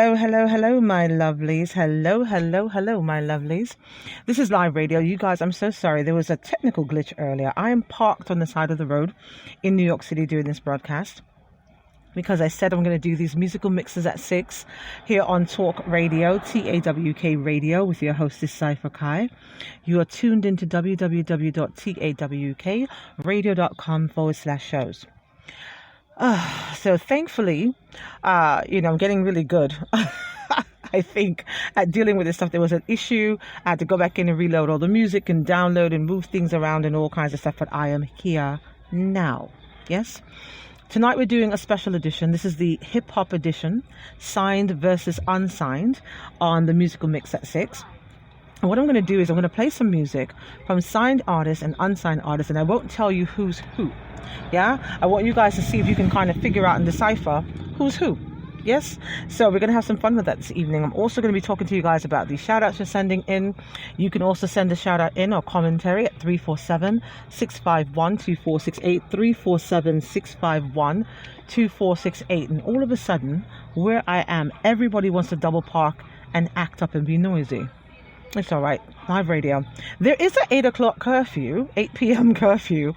Hello, hello, hello, my lovelies. Hello, hello, hello, my lovelies. This is live radio. You guys, I'm so sorry. There was a technical glitch earlier. I am parked on the side of the road in New York City doing this broadcast because I said I'm going to do these musical mixes at 6 here on Talk Radio, TAWK Radio, with your hostess, Cypher Kai. You are tuned into www.tawkradio.com/shows. So thankfully, I'm getting really good. I think at dealing with this stuff. There was an issue. I had to go back in and reload all the music and download and move things around and all kinds of stuff. But I am here now. Yes. Tonight we're doing a special edition. This is the hip hop edition, signed versus unsigned, on the musical mix at 6. And what I'm going to do is I'm going to play some music from signed artists and unsigned artists, and I won't tell you who's who. Yeah, I want you guys to see if you can kind of figure out and decipher who's who. Yes, so we're going to have some fun with that this evening. I'm also going to be talking to you guys about the shout outs you're sending in. You can also send a shout out in or commentary at 347-651-2468, 347-651-2468. And all of a sudden, where I am, everybody wants to double park and act up and be noisy. It's all right. Live radio. There is an 8 p.m. curfew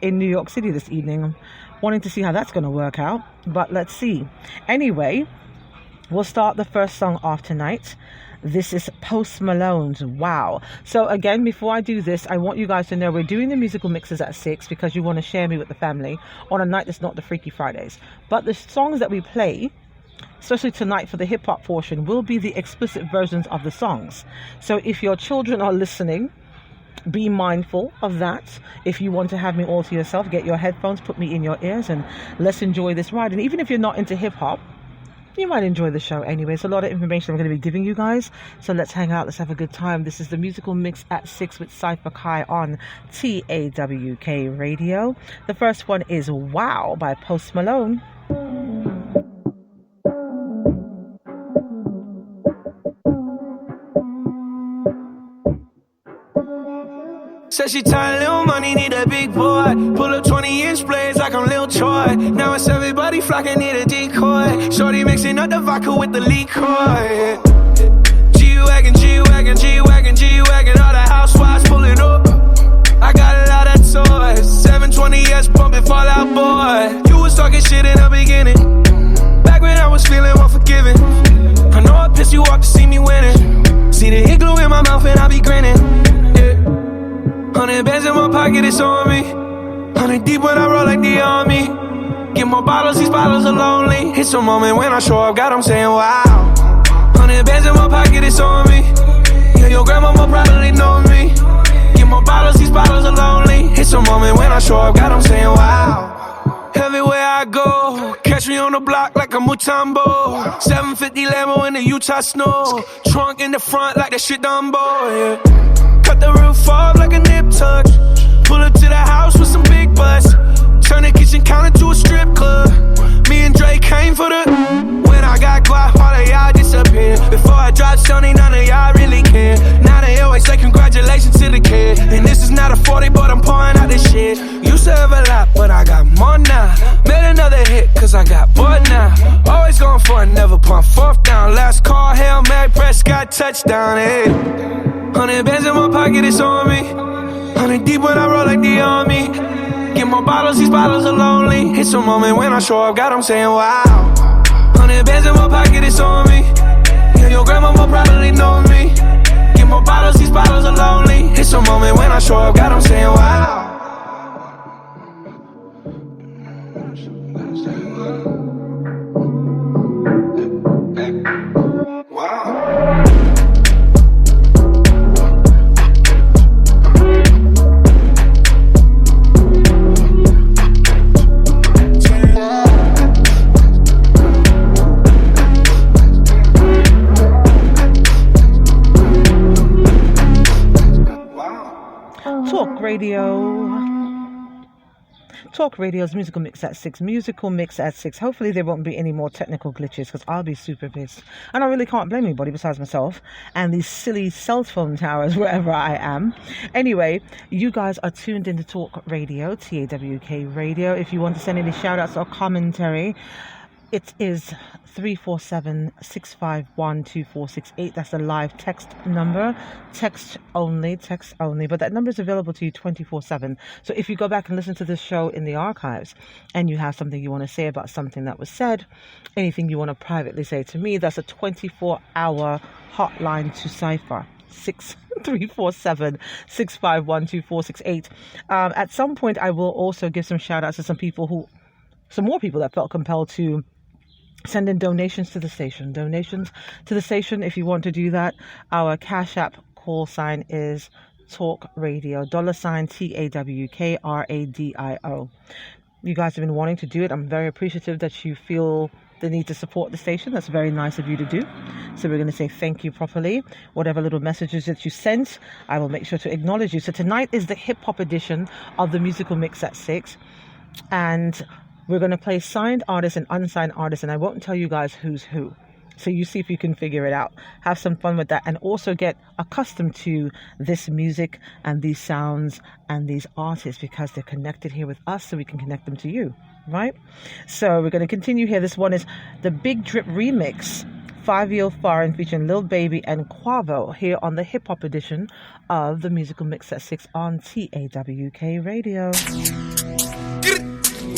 in New York City this evening. I'm wanting to see how that's going to work out, but let's see. Anyway, we'll start the first song off tonight. This is Post Malone's Wow. So again, before I do this, I want you guys to know we're doing the musical mixes at 6 because you want to share me with the family on a night that's not the Freaky Fridays. But the songs that we play, especially tonight for the hip-hop portion, will be the explicit versions of the songs. So if your children are listening, be mindful of that. If you want to have me all to yourself, get your headphones, put me in your ears, and let's enjoy this ride. And even if you're not into hip-hop, you might enjoy the show anyway. It's a lot of information I'm going to be giving you guys. So let's hang out. Let's have a good time. This is the musical mix at 6 with Cypher Kai on TAWK Radio. The first one is Wow by Post Malone. Said she tired, little money, need a big boy. Pull up 20-inch blades like I'm Lil Troy. Now it's everybody flocking, need a decoy. Shorty mixing up the vodka with the liquor. G-Wagon, G-Wagon, G-Wagon, G-Wagon. All the housewives pulling up. I got a lot of toys. 720S bumping Fallout Boy. You was talking shit in the beginning. Back when I was feeling unforgiving. I know I pissed you off to see me winning. See the hit glue in my mouth and I be grinning. 100 bands in my pocket, it's on me. 100 deep when I roll like the army. Get more bottles, these bottles are lonely. It's a moment when I show up, God, I'm saying wow. 100 bands in my pocket, it's on me. Yeah, your grandma will probably know me. Get more bottles, these bottles are lonely. It's a moment when I show up, God, I'm saying wow. Everywhere I go, catch me on the block like a Mutombo. 750 Lambo in the Utah snow. Trunk in the front like that shit Dumbo, yeah. Cut the roof off like a nip tuck. Pull up to the house with some big butts. Turn the kitchen counter to a strip club. Me and Drake came for the. When I got guap, all of y'all disappear. Before I dropped Sony, none of y'all really care. Now they always say congratulations to the kid. And this is not a 40, but I'm pouring out this shit. Used to have a lot, but I got more now. Made another hit, cause I got bored now. Always going for it, never pump fourth down. Last call, Hail Mary, Prescott, touchdown, hey. 100 bands in my pocket, it's on me. 100 deep when I roll like the army. Get more bottles, these bottles are lonely. It's a moment when I show up, God, I'm saying wow. 100 bands in my pocket, it's on me. Yeah, your grandma will probably know me. Get more bottles, these bottles are lonely. It's a moment when I show up, God, I'm saying wow. Wow. Talk Radio's musical mix at 6. Musical mix at 6. Hopefully there won't be any more technical glitches because I'll be super pissed. And I really can't blame anybody besides myself and these silly cell phone towers wherever I am. Anyway, you guys are tuned into Talk Radio, TAWK Radio. If you want to send any shout outs or commentary, It is 347-651-2468. That's a live text number. Text only. But that number is available to you 24/7. So if you go back and listen to this show in the archives and you have something you want to say about something that was said, anything you want to privately say to me, that's a 24-hour hotline to Cypher. 347-651-2468. At some point, I will also give some shout outs to some more people that felt compelled to send in donations to the station. If you want to do that, our Cash App call sign is Talk Radio, $TAWKRADIO. You guys have been wanting to do it. I'm very appreciative that you feel the need to support the station. That's very nice of you to do. So we're going to say thank you properly. Whatever little messages that you sent, I will make sure to acknowledge you. So tonight is the hip hop edition of the musical mix at 6. And we're going to play signed artists and unsigned artists, and I won't tell you guys who's who. So you see if you can figure it out. Have some fun with that, and also get accustomed to this music and these sounds and these artists, because they're connected here with us, so we can connect them to you, right? So we're going to continue here. This one is the Big Drip remix, 5 Year Foreign, featuring Lil Baby and Quavo, here on the hip hop edition of the musical mix at 6 on TAWK Radio.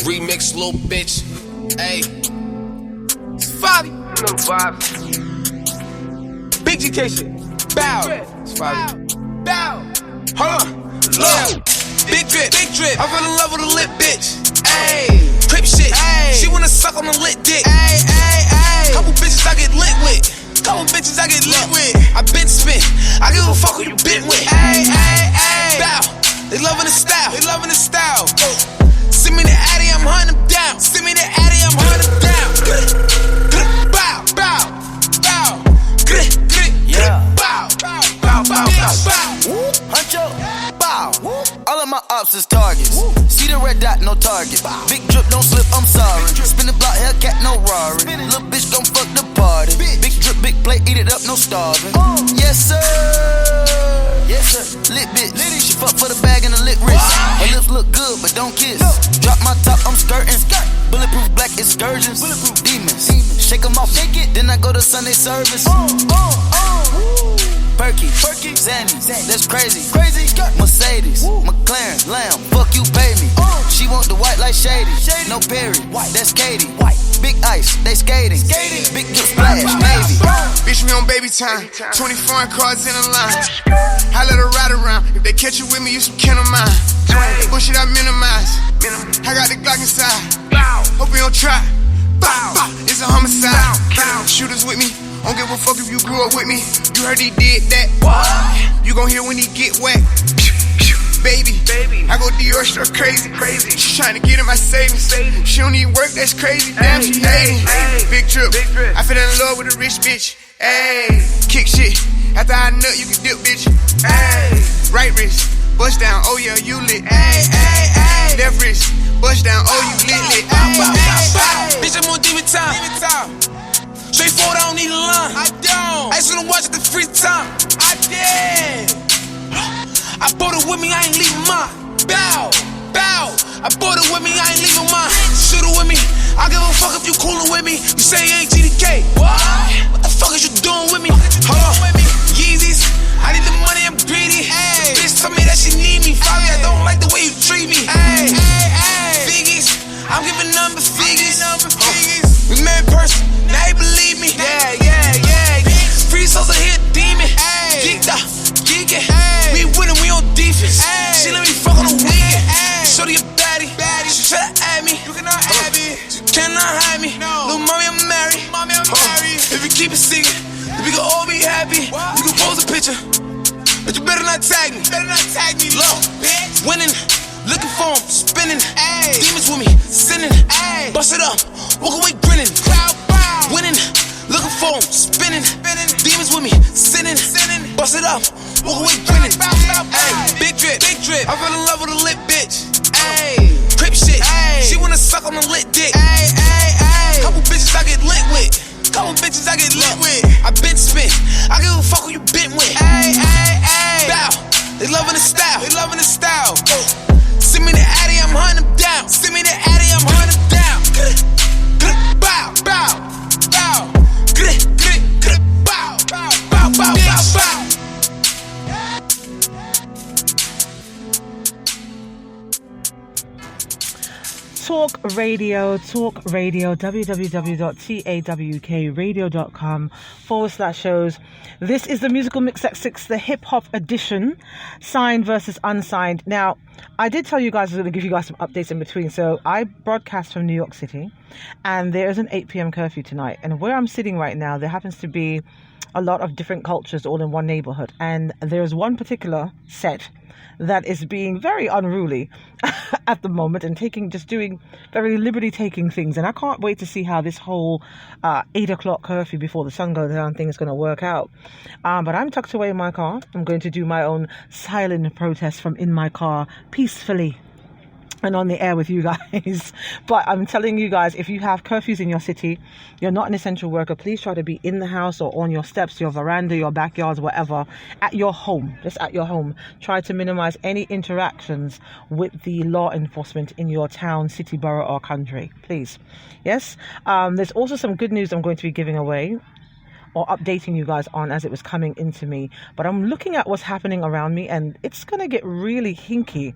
Remix, little bitch. Hey, it's Fabi. Little Fabi. Big GK shit. Bow. It's Fabi. Bow. Hold on. Look. Big drip. I fell in love with a lit bitch. Ayy. Crip shit. Ay. She wanna suck on the lit dick. Ayy. Couple bitches I get lit with. I been spit. I give a fuck who you been with. Ayy. Bow. They loving the style. Send me the Addy, I'm hunting them down. Bow. Huncho, bow. All of my ops is targets. See the red dot, no target. Big drip, don't slip, I'm sorry. Spin the block, Hellcat, no Rari. Little bitch gon' fuck the party. Big drip, big plate, eat it up, no starving. Yes sir. Lit bitch. She fuck for the bag and the lit wrist. Her lips look good, but don't kiss. Drop my top, I'm skirting. Bulletproof black excursions. Demons. Shake them off, then I go to Sunday service. Perky, Zanny, that's crazy. Mercedes, McLaren, Lamb, fuck you, pay me. She want the white like Shady. No Perry, that's Katie. Big ice, they skating. Big good splash, Navy. Bitch, we on baby time. 20 foreign cars in a line. I let her ride around. If they catch you with me, you some kin of mine. Bullshit I minimize. I got the Glock inside. Hope you don't try. It's a homicide. Shooters with me. Don't give a fuck if you grew up with me. You heard he did that. You gon' hear when he get wet. Baby, I go Dior stuff crazy. She tryna get in my savings. She don't need work, that's crazy. Damn, she hate me. Big drip. I fell in love with a rich bitch. Ayy, kick shit. After I nut, you can dip, bitch. Ayy, right wrist, bust down. Oh yeah, you lit. Ayy, left wrist, bust down. Oh you lit. Bitch, I'm on demon time. Straightforward, I don't need a line. I don't. I just wanna watch it the free time. I did. I bought it with me, I ain't leaving mine. Bow. I bought it with me, I ain't leaving mine. Shoot it with me. I give a fuck if you coolin' with me. You say you ain't GDK. What the fuck is you doing with me? Hold on. Yeezys. I need the money, I'm greedy. The bitch told me that she need me. Fabi, I don't like the way you treat me. Figgies. I'm giving number figures. We met in person. Now you believe me. Yeah. Free souls are here, demon. Geeked up, geeking. We winning, we on defense. She let me fuck on the weekend. Shorty a baddie. She try to add me. You cannot add me. She cannot hide me. Little mommy, I'm married. If you keep it secret, we can all be happy. You can pose a picture, but you better not tag me. Low, winning. Looking for him, spinning. Demons with me, sinning. Bust it up, walk away grinning. Winning, looking for him, spinning. Demons with me, sinning. Bust it up, walk away grinning. Big drip. I fell in love with a lit bitch. Crip shit. She wanna suck on the lit dick. Couple bitches I get lit with. I been spit. I give a fuck who you been with. Bow. They loving the style. Send me the Addy, I'm hunting them down. Bow. Talk Radio, www.tawkradio.com/shows. This is the Musical Mix at 6, the hip hop edition, signed versus unsigned. Now, I did tell you guys I was going to give you guys some updates in between. So I broadcast from New York City, and there is an 8 p.m. curfew tonight. And where I'm sitting right now, there happens to be a lot of different cultures all in one neighborhood. And there's one particular set that is being very unruly at the moment and just doing very liberty-taking things. And I can't wait to see how this whole 8 o'clock curfew before the sun goes down thing is going to work out. But I'm tucked away in my car. I'm going to do my own silent protest from in my car peacefully and on the air with you guys. But I'm telling you guys, if you have curfews in your city, you're not an essential worker, please try to be in the house or on your steps, your veranda, your backyards, whatever, at your home, just at your home. Try to minimize any interactions with the law enforcement in your town, city, borough, or country, please. Yes. There's also some good news I'm going to be giving away or updating you guys on as it was coming into me. But I'm looking at what's happening around me, and it's going to get really hinky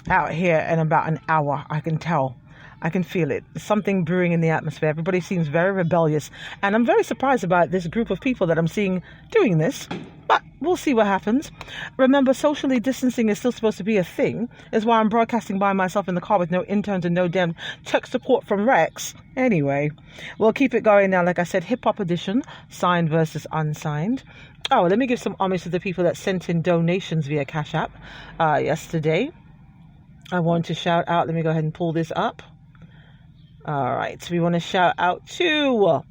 out here in about an hour. I can tell. I can feel it. There's something brewing in the atmosphere. Everybody seems very rebellious. And I'm very surprised about this group of people that I'm seeing doing this. But we'll see what happens. Remember, socially distancing is still supposed to be a thing. Is why I'm broadcasting by myself in the car with no interns and no damn tech support from Rex. Anyway, we'll keep it going now. Like I said, hip-hop edition, signed versus unsigned. Oh, let me give some homage to the people that sent in donations via Cash App yesterday. I want to shout out, let me go ahead and pull this up. All right, so we want to shout out to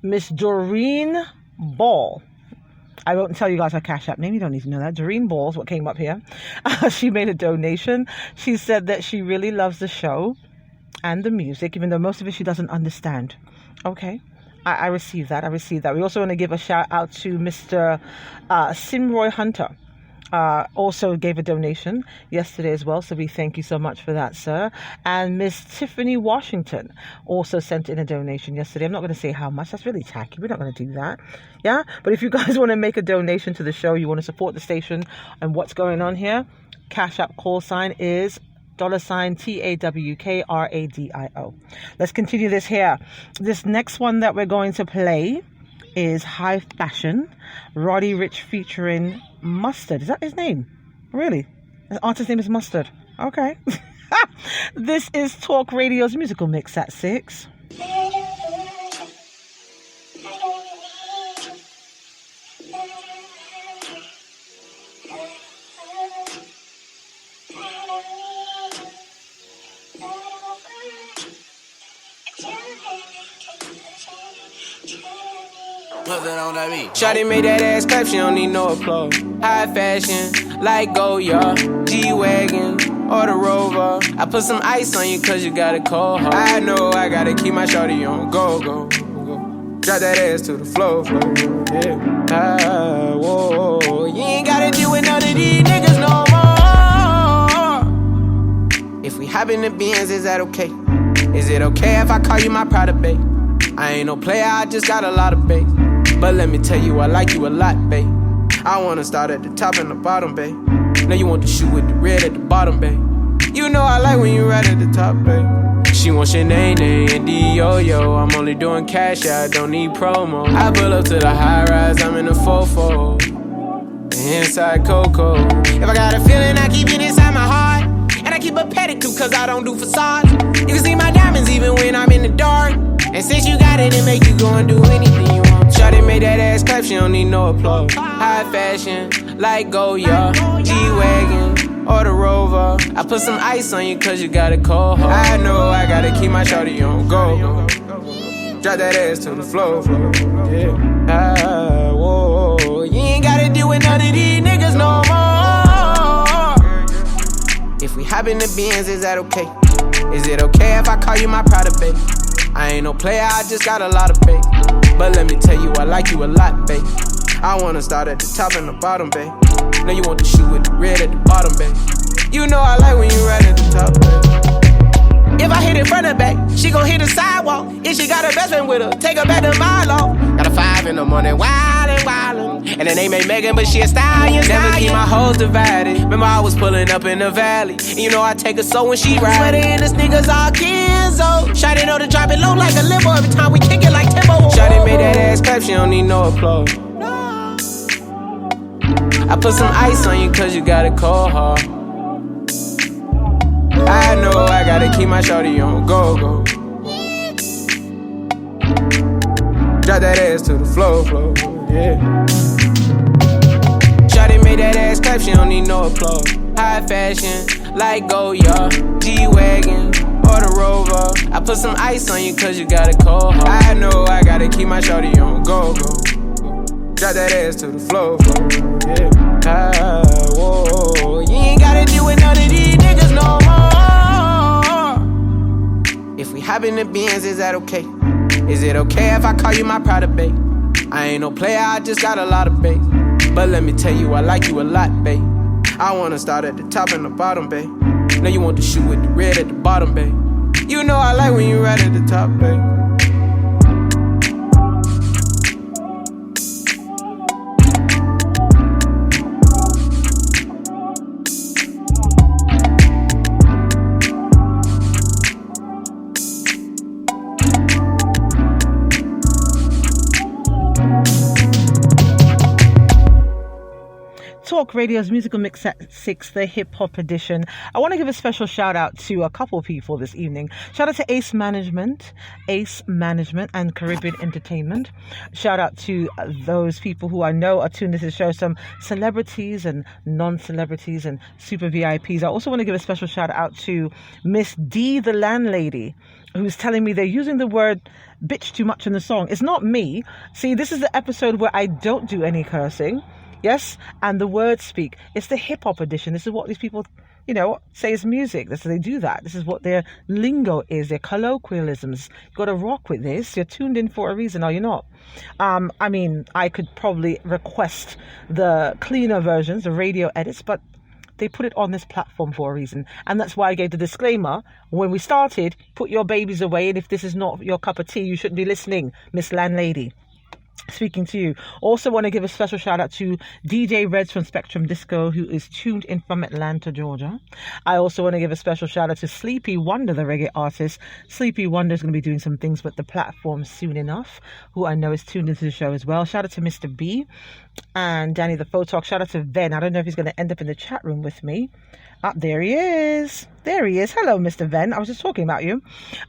Miss Doreen Ball. I won't tell you guys her Cash App name, you don't need to know that. Doreen Ball is what came up here. She made a donation. She said that she really loves the show and the music, even though most of it she doesn't understand. Okay. I received that. We also want to give a shout out to Mr. Simroy Hunter. Also gave a donation yesterday as well, so we thank you so much for that, sir. And Miss Tiffany Washington also sent in a donation yesterday. I'm not going to say how much, that's really tacky, we're not going to do that. Yeah, but if you guys want to make a donation to the show, you want to support the station and what's going on here, Cash App call sign is $TAWKRADIO. Let's continue this here. This next one that we're going to play is High Fashion, Roddy Ricch featuring Mustard. Is that his name? Really? The artist's name is Mustard. Okay. This is Talk Radio's Musical Mix at 6. Shawty made that ass clap, she don't need no applause. High fashion, like Goya, G-Wagon, or the Rover. I put some ice on you cause you got a cold heart. I know I gotta keep my shawty on go. Drop that ass to the floor, yeah. Whoa. You ain't gotta deal with none of these niggas no more. If we hop in the Benz, is that okay? Is it okay if I call you my pride, babe? I ain't no player, I just got a lot of bass. But let me tell you, I like you a lot, babe. I wanna start at the top and the bottom, babe. Now you want the shoe with the red at the bottom, babe. You know I like when you right at the top, babe. She wants your name and D-Yo-Yo. I'm only doing cash, I don't need promo. I pull up to the high rise, I'm in the 4-4. Inside Coco. If I got a feeling, I keep it inside my heart. And I keep a pedicure cause I don't do facades. You can see my diamonds even when I'm in the dark. And since you got it, it make you go and do anything you want. Shawty made that ass clap, she don't need no applause. High fashion, like Goya, G-Wagon, or the Rover. I put some ice on you cause you got a cold heart. I know I gotta keep my shawty on go. Drop that ass to the floor, yeah. Whoa. You ain't gotta deal with none of these niggas no more. If we hop in the Benz, is that okay? Is it okay if I call you my pride, babe? I ain't no player, I just got a lot of bass. But let me tell you, I like you a lot, babe. I wanna start at the top and the bottom, babe. Now you want the shoe with the red at the bottom, babe. You know I like when you right at the top, babe. If I hit it front and back, she gon' hit the sidewalk. If she got her best friend with her, take her back to my law. Got a 5 in the morning, wildin'. And the name ain't Megan, but she a stallion. Never keep my hoes divided. Remember I was pulling up in the valley. And you know I take her so when she ride. Sweater and the sneakers all Kenzo. Shawty know to drop it low like a limo. Every time we kick it like Timbo. Shawty made that ass clap, she don't need no applause. I put some ice on you cause you got a cold heart. I know I gotta keep my shawty on go. Drop that ass to the floor, yeah. Shawty made that ass clap, she don't need no applause. High fashion, like Goya, G-Wagon, or the Rover. I put some ice on you cause you got a cold heart. I know I gotta keep my shawty on go. Drop that ass to the floor, yeah. Whoa. You ain't gotta deal with none of these niggas no more. If we hop in the Benz, is that okay? Is it okay if I call you my pride, babe? I ain't no player, I just got a lot of babe. But let me tell you, I like you a lot, babe. I wanna start at the top and the bottom, babe. Now you want the shoe with the red at the bottom, babe. You know I like when you right at the top, babe. Talk Radio's musical mix at 6, the hip hop edition. I want to give a special shout out to a couple people this evening. Shout out to Ace Management, and Caribbean Entertainment. Shout out to those people who I know are tuned into the show, some celebrities and non-celebrities and super VIPs. I also want to give a special shout out to Miss D, the landlady, who's telling me they're using the word bitch too much in the song. It's not me. See, this is the episode where I don't do any cursing. Yes, and the words speak. It's the hip-hop edition. This is what these people, say is music. This is they do that. This is what their lingo is, their colloquialisms. You've got to rock with this. You're tuned in for a reason, are you not? I could probably request the cleaner versions, the radio edits, but they put it on this platform for a reason. And that's why I gave the disclaimer when we started, put your babies away, and if this is not your cup of tea, you shouldn't be listening, Miss Landlady. Speaking to you. Also want to give a special shout out to DJ Reds from Spectrum Disco, who is tuned in from Atlanta, Georgia. I also want to give a special shout out to Sleepy Wonder, the reggae artist. Sleepy Wonder is going to be doing some things with the platform soon enough, who I know is tuned into the show as well. Shout out to Mr. B and Danny the Photog. Shout out to Ven. I don't know if he's going to end up in the chat room with me. There he is. Hello, Mr. Ven. I was just talking about you.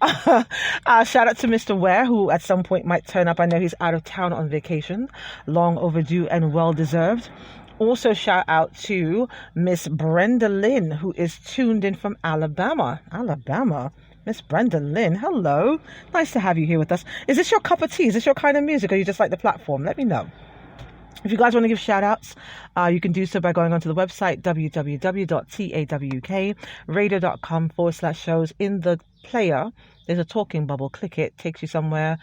Shout out to Mr. Ware, who at some point might turn up. I know he's out of town on vacation. Long overdue and well-deserved. Also, shout out to Miss Brenda Lynn, who is tuned in from Alabama. Miss Brenda Lynn, hello. Nice to have you here with us. Is this your cup of tea? Is this your kind of music, or you just like the platform? Let me know. If you guys want to give shout outs, you can do so by going onto the website www.tawkradio.com/shows. In the player, there's a talking bubble. Click it, takes you somewhere,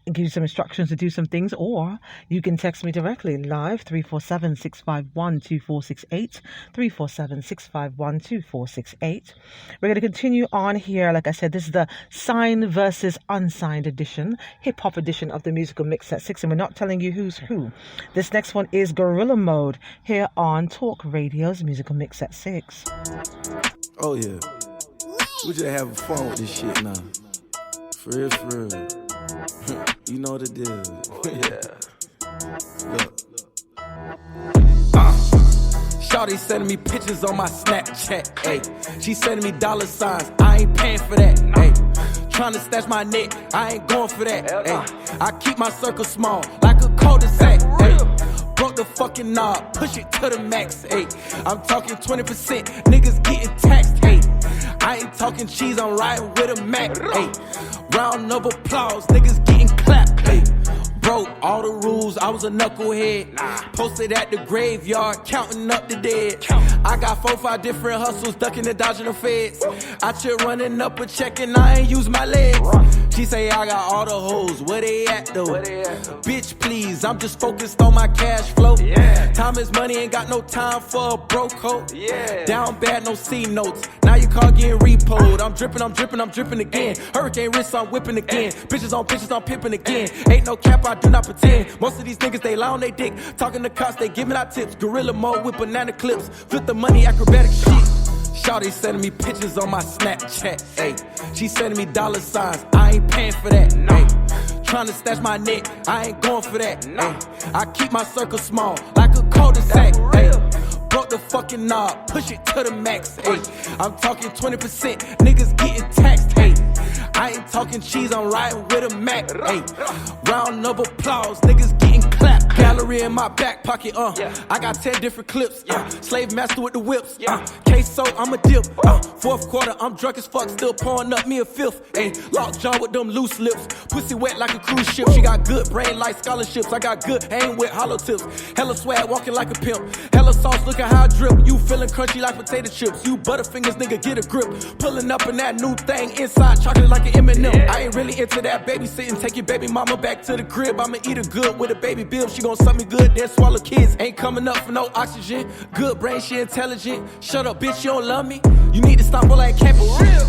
and gives you some instructions to do some things, or you can text me directly live 347-651-2468, 347-651-2468. We're going to continue on here. Like I said, this is the signed versus unsigned edition, hip-hop edition of the musical mix at 6, and we're not telling you who's who. This next one is Gorilla Mode here on Talk Radio's musical mix at 6. Oh yeah, we just having fun with this shit now. For real. You know the deal. Yeah. Look. Shawty sending me pictures on my Snapchat. Ayy. She sending me $signs. I ain't paying for that. Ayy. Trying to snatch my neck. I ain't going for that. Ayy. I keep my circle small, like a cul-de-sac. Ayy. Broke the fucking knob, push it to the max. Ayy. I'm talking 20%. Niggas getting taxed. Ayy. I ain't talking cheese. I'm riding with a Mac. Ayy. Round of applause, niggas getting clapped. Hey, broke all the rules, I was a knucklehead. Posted at the graveyard, counting up the dead. I got 4-5 different hustles, ducking and dodging the feds. I chill running up a check and I ain't use my legs. She say I got all the hoes, where they at though? Bitch please, I'm just focused on my cash flow. Time is money, ain't got no time for a broke hoe. Down bad, no C notes. Now your car getting repoed. I'm dripping again. Hurricane wrist, I'm whipping again. Bitches, I'm pimping again. Ain't no cap, I do not pretend. Most of these niggas, they lie on they dick. Talking to cops, they giving out tips. Gorilla mode with banana clips. Flip the money, acrobatic shit. Shawty sending me pictures on my Snapchat, ayy. She sending me dollar signs, I ain't paying for that, ayy. Trying to stash my neck, I ain't going for that, ayy. I keep my circle small, like a cul-de-sac, ayy. Broke the fucking knob, push it to the max, ayy. I'm talking 20%, niggas getting taxed, ayy. I ain't talking cheese, I'm riding with a Mac, ayy. Round of applause, niggas getting clapped. Gallery in my back pocket, I got 10 different clips, slave master with the whips, queso, I'm a dip, fourth quarter, I'm drunk as fuck, still pouring up me a fifth, ayy. Locked jaw with them loose lips, pussy wet like a cruise ship. She got good brain like scholarships, I got good aim with hollow tips. Hella swag, walking like a pimp, hella sauce, look at how I drip. You feeling crunchy like potato chips, you butterfingers, nigga, get a grip. Pulling up in that new thing, inside chocolate like an M&M. I ain't really into that babysitting, take your baby mama back to the crib. I'ma eat her good with a baby bill, she gon' suck me good, then swallow kids. Ain't coming up for no oxygen, good brain, she intelligent. Shut up, bitch, you don't love me, you need to stop all that capping shit.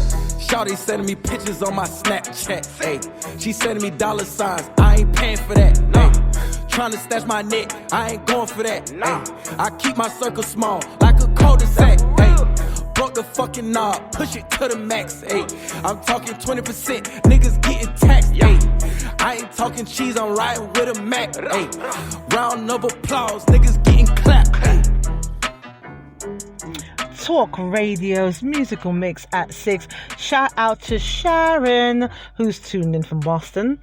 Shawty sending me pictures on my Snapchat, ayy. She sending me dollar signs, I ain't paying for that, ayy. Trying to stash my neck, I ain't going for that, ayy. I keep my circle small, like a cul-de-sac, ayy. Broke the fucking knob, push it to the max, ayy. I'm talking 20%, niggas getting taxed, ayy. I ain't talking cheese, I'm riding with a Mac, ayy. Round of applause, niggas getting clapped, ayy. Talk Radio's musical mix at 6. Shout out to Sharon, who's tuned in from Boston.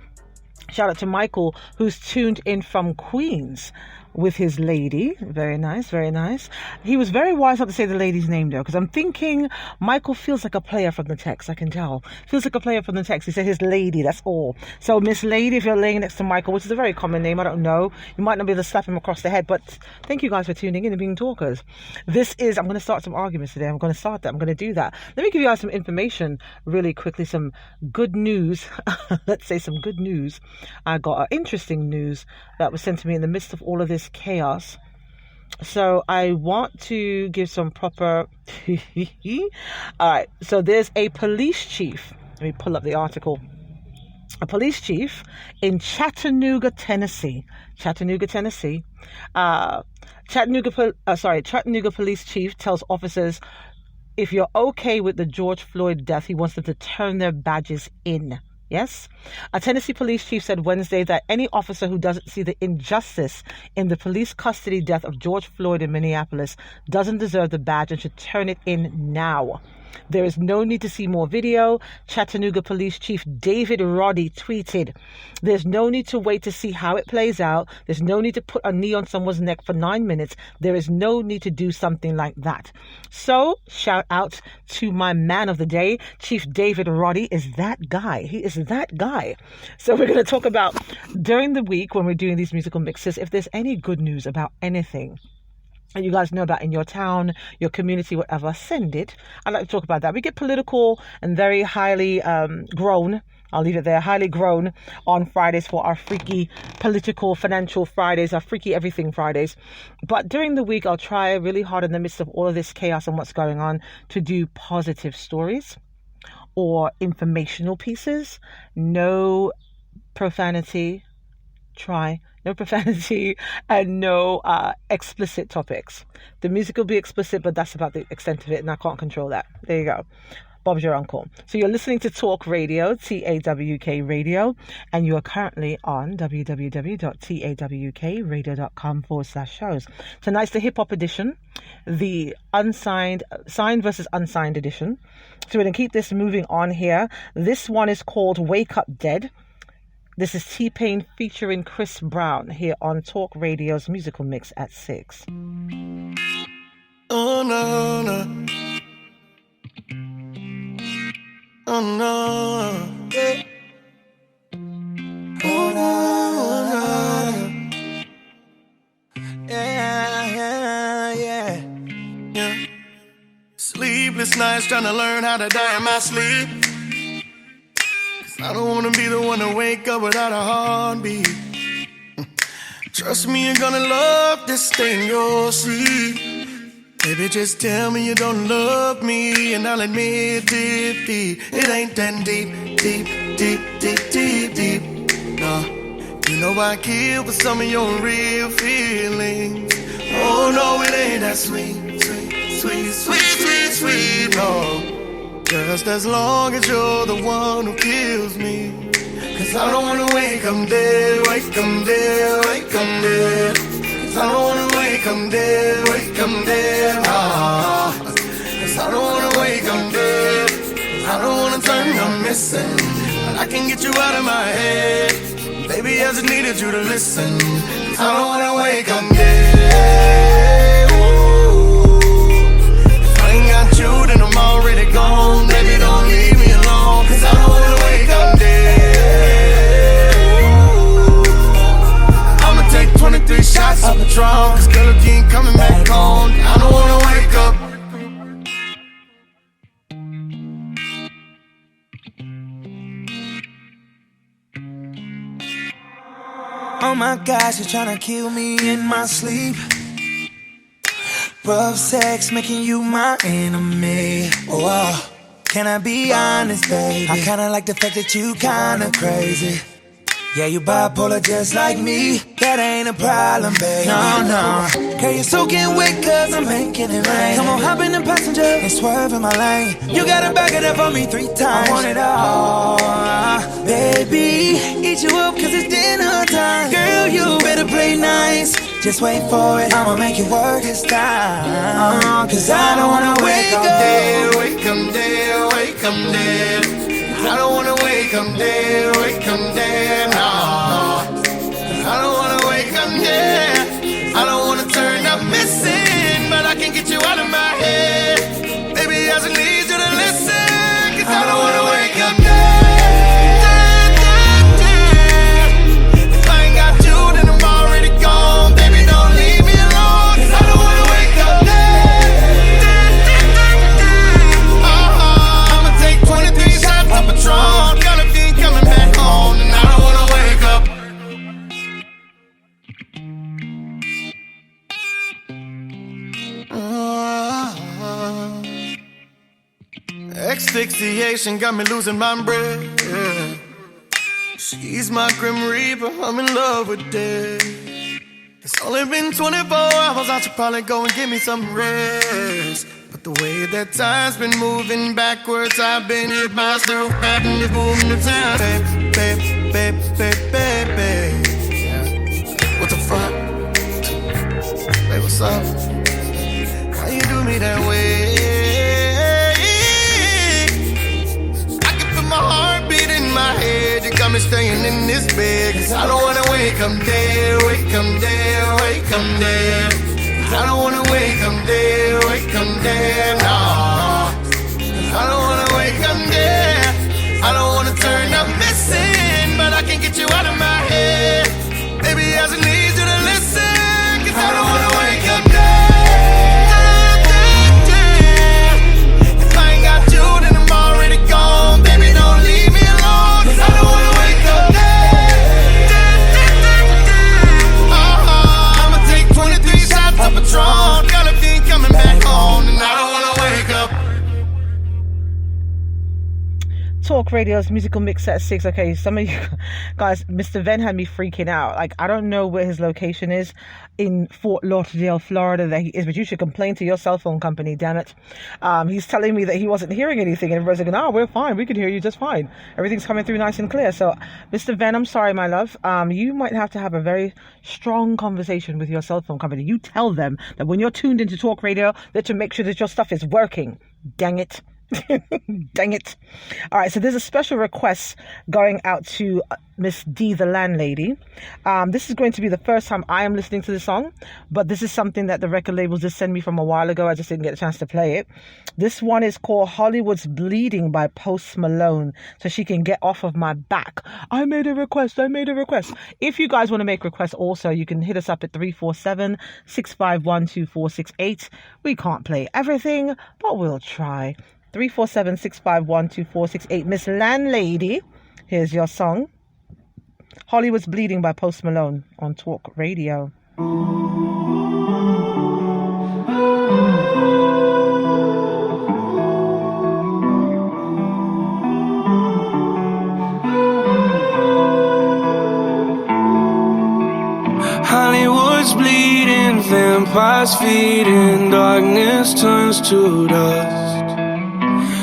Shout out to Michael, who's tuned in from Queens with his lady. Very nice, very nice. He was very wise not to say the lady's name though, because I'm thinking Michael feels like a player from the text. I can tell. Feels like a player from the text. He said his lady, that's all. So Miss Lady, if you're laying next to Michael, which is a very common name, I don't know. You might not be able to slap him across the head, but thank you guys for tuning in and being talkers. I'm going to start some arguments today. I'm going to do that. Let me give you guys some information really quickly, some good news. Let's say some good news. I got interesting news that was sent to me in the midst of all of this chaos. So I want to give some proper all right, so there's a police chief. Let me pull up the article. A police chief in Chattanooga, Tennessee. Chattanooga police chief tells officers if you're okay with the George Floyd death, he wants them to turn their badges in. Yes? A Tennessee police chief said Wednesday that any officer who doesn't see the injustice in the police custody death of George Floyd in Minneapolis doesn't deserve the badge and should turn it in now. There is no need to see more video. Chattanooga Police Chief David Roddy tweeted, "There's no need to wait to see how it plays out. There's no need to put a knee on someone's neck for 9 minutes. There is no need to do something like that." So, shout out to my man of the day, Chief David Roddy is that guy. He is that guy. So we're going to talk about, during the week when we're doing these musical mixes, if there's any good news about anything and you guys know about in your town, your community, whatever, send it. I'd like to talk about that. We get political and very highly grown. I'll leave it there. Highly grown on Fridays for our freaky political, financial Fridays, our freaky everything Fridays. But during the week, I'll try really hard in the midst of all of this chaos and what's going on to do positive stories or informational pieces. No profanity. No profanity and no explicit topics. The music will be explicit, but that's about the extent of it, and I can't control that. There you go. Bob's your uncle. So you're listening to Talk Radio, TAWK Radio, and you are currently on www.tawkradio.com/shows. Tonight's the hip hop edition, the signed versus unsigned edition. So we're going to keep this moving on here. This one is called Wake Up Dead. This is T-Pain featuring Chris Brown here on Talk Radio's musical mix at 6. Oh no, no. Oh no. Yeah. Oh no, no. Yeah, yeah, yeah. Yeah. sleepless nights trying to learn how to die in my sleep. 'Cause I don't wanna be the one to wake up without a heartbeat. Trust me, you're gonna love this thing you'll see. Baby, just tell me you don't love me, and I'll admit deep, it ain't that deep. No, you know I kill for some of your real feelings. Oh no, it ain't that sweet, no. Just as long as you're the one who kills me. 'Cause I don't wanna wake up dead. I don't wanna wake up dead, nah. 'Cause I don't wanna wake up dead. I don't wanna turn up missing. But I can get you out of my head. Baby, I just needed you to listen. 'Cause I don't wanna wake up dead. Ooh. If I ain't got you, then I'm already gone. Baby, don't leave me alone. 'Cause I don't wanna wake up dead. Ooh. I'ma take 23 shots of Patron. 'Cause girl, if you ain't coming back home, I don't wanna wake up. Oh my gosh, you're tryna kill me in my sleep. Rough sex making you my enemy. Oh, can I be honest, baby? I kinda like the fact that you kinda crazy. Yeah, you bipolar just like me. That ain't a problem, baby. No. Girl, you're soaking wet 'cause I'm making it rain. Come on, hop in the passenger and swerve in my lane. You gotta back it up on me 3 times. I want it all, baby. Eat you up 'cause it's dinner time. Girl, you better play nice. Just wait for it, I'ma make it work this time. 'Cause I don't wanna wake up dead. Wake up dead. I don't wanna wake up dead, no. I don't wanna wake up dead. I don't wanna turn up missing, but I can get you out of my head. Baby, I just need you to listen, 'cause I don't wanna wake up dead. If I ain't got you, then I'm already gone. Baby, don't leave me alone, 'cause I don't wanna wake up dead. I'ma take 23 shots of Patron. Girl, if you ain't coming back home, and I don't wanna wake up. Asphyxiation got me losing my breath. She's my grim reaper, I'm in love with death. It's only been 24 hours, I should probably go and give me some rest. But the way that time's been moving backwards, I've been hit by still having this moving the time. Babe. What the fuck? Hey, what's up? Why you do me that way? I can feel my heartbeat in my head. You got me staying in this bed. 'Cause I don't wanna wake up dead. I don't wanna wake up dead, no. I don't wanna wake up dead. I don't wanna turn up missing, but I can get you out of my head. Baby, I just need you to listen, 'cause I don't wanna wake up dead. If I ain't got you, then I'm already gone. Baby, don't leave me alone, 'cause I don't wanna wake up dead. I'ma take 23 shots of Patron. Girl, if you ain't coming back home, then I don't wanna wake up. Talk Radio's musical mix at 6. Okay, some of you guys, Mr. Venn had me freaking out. Like, I don't know where his location is in Fort Lauderdale, Florida, that he is, but you should complain to your cell phone company, damn it. He's telling me that he wasn't hearing anything, and everybody's like, "Oh, we're fine. We can hear you just fine. Everything's coming through nice and clear." So, Mr. Venn, I'm sorry, my love. You might have to have a very strong conversation with your cell phone company. You tell them that when you're tuned into Talk Radio, that to make sure that your stuff is working. Dang it. Dang it. All right, so there's a special request going out to Miss D, the landlady. This is going to be the first time I am listening to the song, but this is something that the record labels just sent me from a while ago. I just didn't get a chance to play it. This one is called Hollywood's Bleeding by Post Malone, so she can get off of my back. I made a request. If you guys want to make requests also, you can hit us up at 347-651-2468. We can't play everything, but we'll try. 347-651-2468. Miss Landlady, here's your song. Hollywood's Bleeding by Post Malone on Talk Radio. Hollywood's bleeding, vampires feeding, darkness turns to dust.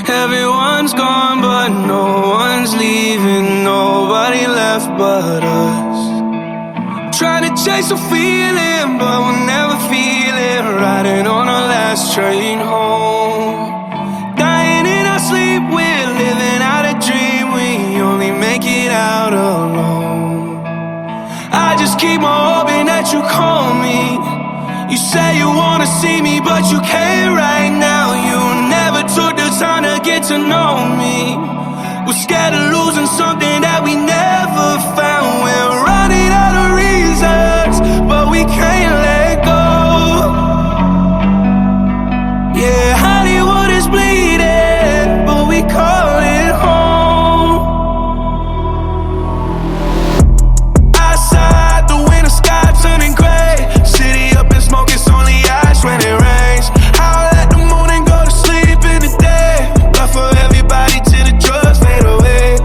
Everyone's gone, but no one's leaving. Nobody left but us. Trying to chase a feeling, but we'll never feel it. Riding on our last train home. Dying in our sleep, we're living out a dream. We only make it out alone. I just keep on hoping that you call me. You say you wanna see me, but you can't right now. You never took the time to get to know me. We're scared of losing something that we never found. We're running out of reasons, but we can't let go. Yeah, Hollywood is bleeding, but we call it home. Outside, the winter sky turning gray. City up in smoke, it's only ash when it rains. I'll let the morning go to sleep in the day. But for everybody till the drugs fade away.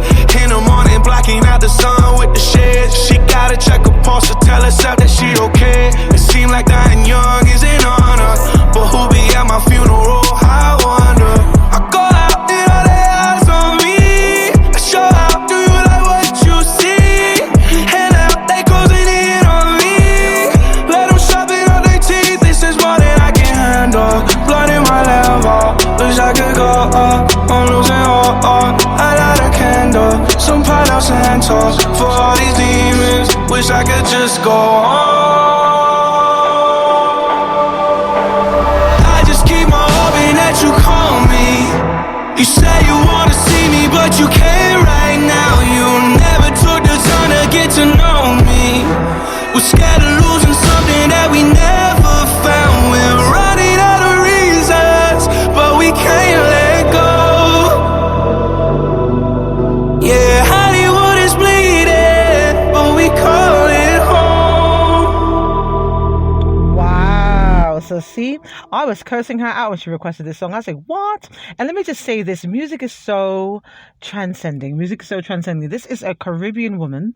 In the morning, blocking out the sun with the shades. She gotta check her pulse to tell herself that she okay. It seems like dying young is an honor, but who'll be at my funeral? I wonder. I go out and all they eyes on me. I show out, do you like what you see? And now they closing in on me. Let them sharpen up their teeth. This is more than I can handle. Blood in my Lambo, wish I could go up. I'm losing all. I light a candle, some Palo Santos for all these demons. Wish I could just go on. I just keep on hoping that you call me. You say you wanna see me, but you can't right now. You never took the time to get to know me. We're scared of losing something that we never found. We're running out of reasons, but we can't let go. Yeah, Hollywood is bleeding, but we call it home. Wow. So see, I was cursing her out when she requested this song. I was like, what? And let me just say this. Music is so transcending. This is a Caribbean woman,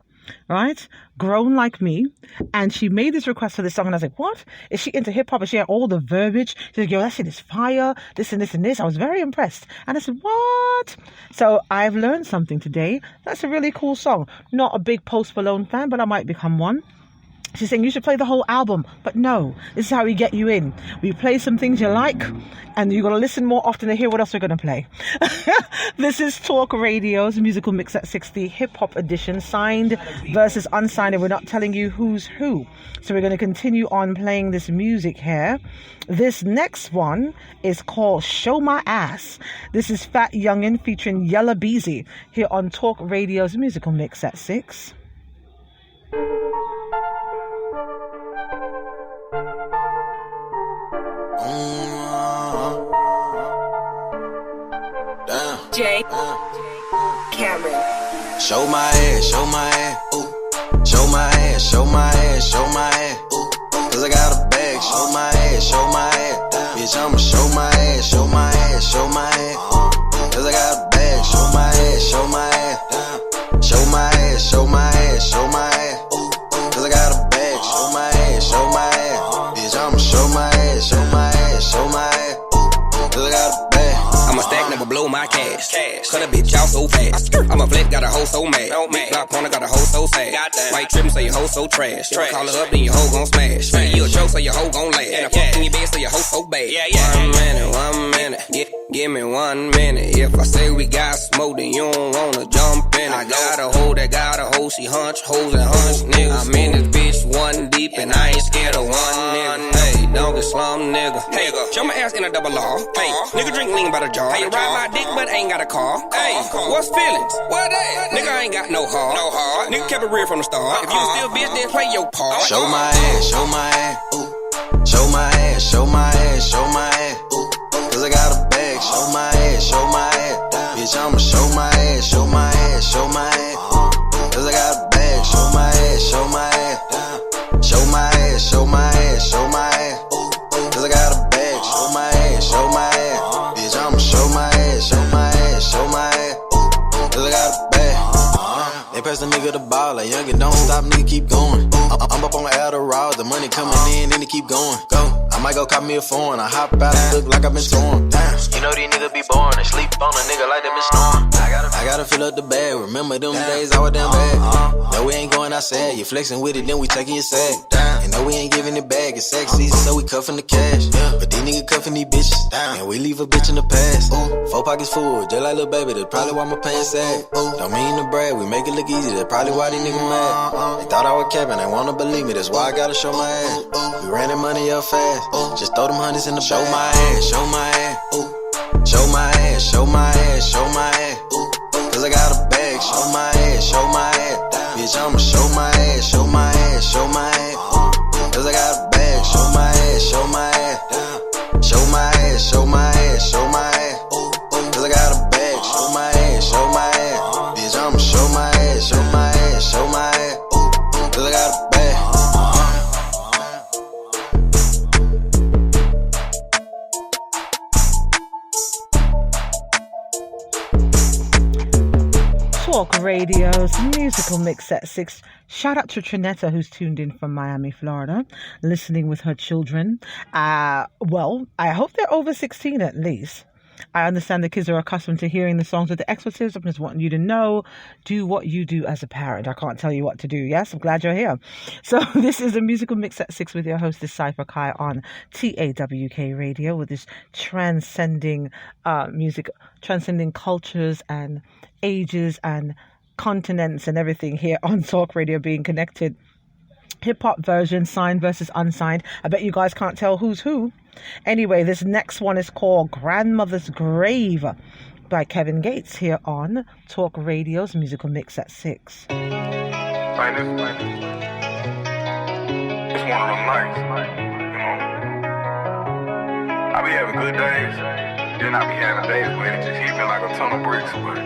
right? Grown like me. And she made this request for this song. And I was like, what? Is she into hip hop? And she had all the verbiage. She's like, yo, that shit is fire. This and this and this. I was very impressed. And I said, what? So I've learned something today. That's a really cool song. Not a big Post Malone fan, but I might become one. She's saying you should play the whole album, but no, this is how we get you in. We play some things you like, and you got to listen more often to hear what else we're going to play. This is Talk Radio's musical mix at 60 hip hop edition, signed versus unsigned, and we're not telling you who's who. So we're going to continue on playing this music here. This next one is called Show My Ass. This is Fat Youngin featuring Yella Beezy here on Talk Radio's musical mix at 6. Jay Cameron. Show my ass, ooh. Show my ass, show my ass, show my ass, ooh. Cause I got a bag, show my ass, show my ass. Bitch, I'ma show my ass, show my ass, show my ass. Cause I got a bag, show my ass, show my ass. Show my ass, show my ass, show my ass. Cause I got a bag, show my ass, show my ass. Bitch, I'ma show my ass, show my ass, show my ass. Cause I got a bag. I'ma stack, never blow my cash. Cut a bitch out so fast. I'ma I'm a flick, got a hoe so mad. Big block corner, got a hoe so sad. White trippin', say your hoe so trash. Call her up, then your hoe gon' smash. You a joke, so your hoe gon' laugh. And I fuck in your bed, so your hoe so bad. 1 minute. Give me 1 minute. If I say we got smoke, then you don't wanna jump in. I got a hoe that got a hoe, she hunch hoes and hunch niggas. I'm in this bitch 1 deep and I ain't scared of 1 nigga. Hey, don't get slum nigga. Hey, show my ass in a double law. Hey, nigga drink lean by the jar. Hey, ride my dick but ain't got a car. Hey, what's feelings? What that? Nigga I ain't got no heart. Nigga kept it real from the start. If you still bitch, then play your part. Show my ass, show my ass. Show my ass, show my ass, show my ass. Cause I got a bag. Show my ass, show my ass. Bitch, I'ma show my ass, show my ass, show my ass. Cause I got a bag. Show my ass, show my ass. Show my ass, show my ass, show my ass. Cause I got a bag. Show my ass, show my ass. Bitch, I'ma show my ass, show my ass, show my ass. Cause I got a bag. They pass the nigga the ball, like youngin', don't stop, nigga, keep going. I'm up on Adderall, the money coming in, then it keep going. Go. I might go cop me a phone, I hop out and look like I've been torn. You know these niggas be boring and sleep on a nigga like they been snoring. I gotta fill up the bag, remember them days I was damn bad. No, we ain't going outside, you flexing with it, then we taking your sack. And no, we ain't giving it back, it's sex season, so we cuffing the cash. But these niggas cuffing these bitches, and we leave a bitch in the past. 4 pockets full, just like little baby, that's probably why my pants sag. Don't mean to brag, we make it look easy, that's probably why these niggas mad. They thought I was capping, they wanna believe me, that's why I gotta show my ass. We ran that money up fast, just throw them hundreds in the bag. Show my ass, show my ass. Show my ass, show my ass, show my ass. Cause I got a bag. Show my ass, show my ass. Bitch, I'ma show my ass, show my ass, show my ass. Cause I got a bag. Show my ass, show my ass. Show my ass, show my ass, show my ass. Cause I got a bag. Show my ass, show my ass. Bitch, I'ma show my ass, show my ass, show my ass. Cause I got a bag. Talk Radio's musical mix at 6. Shout out to Trinetta, who's tuned in from Miami, Florida, listening with her children. Well, I hope they're over 16 at least. I understand the kids are accustomed to hearing the songs with the expletives. I'm just wanting you to know, do what you do as a parent. I can't tell you what to do. Yes, I'm glad you're here. So this is a musical mix at 6 with your hostess, Cypher Kai, on TAWK Radio, with this transcending music, transcending cultures and ages and continents and everything here on Talk Radio, being connected. Hip-hop version, signed versus unsigned. I bet you guys can't tell who's who. Anyway, this next one is called Grandmother's Grave by Kevin Gates here on Talk Radio's musical mix at 6. It's one of them nights, you know. I be having good days, then I be having days where it just hit me like a ton of bricks, but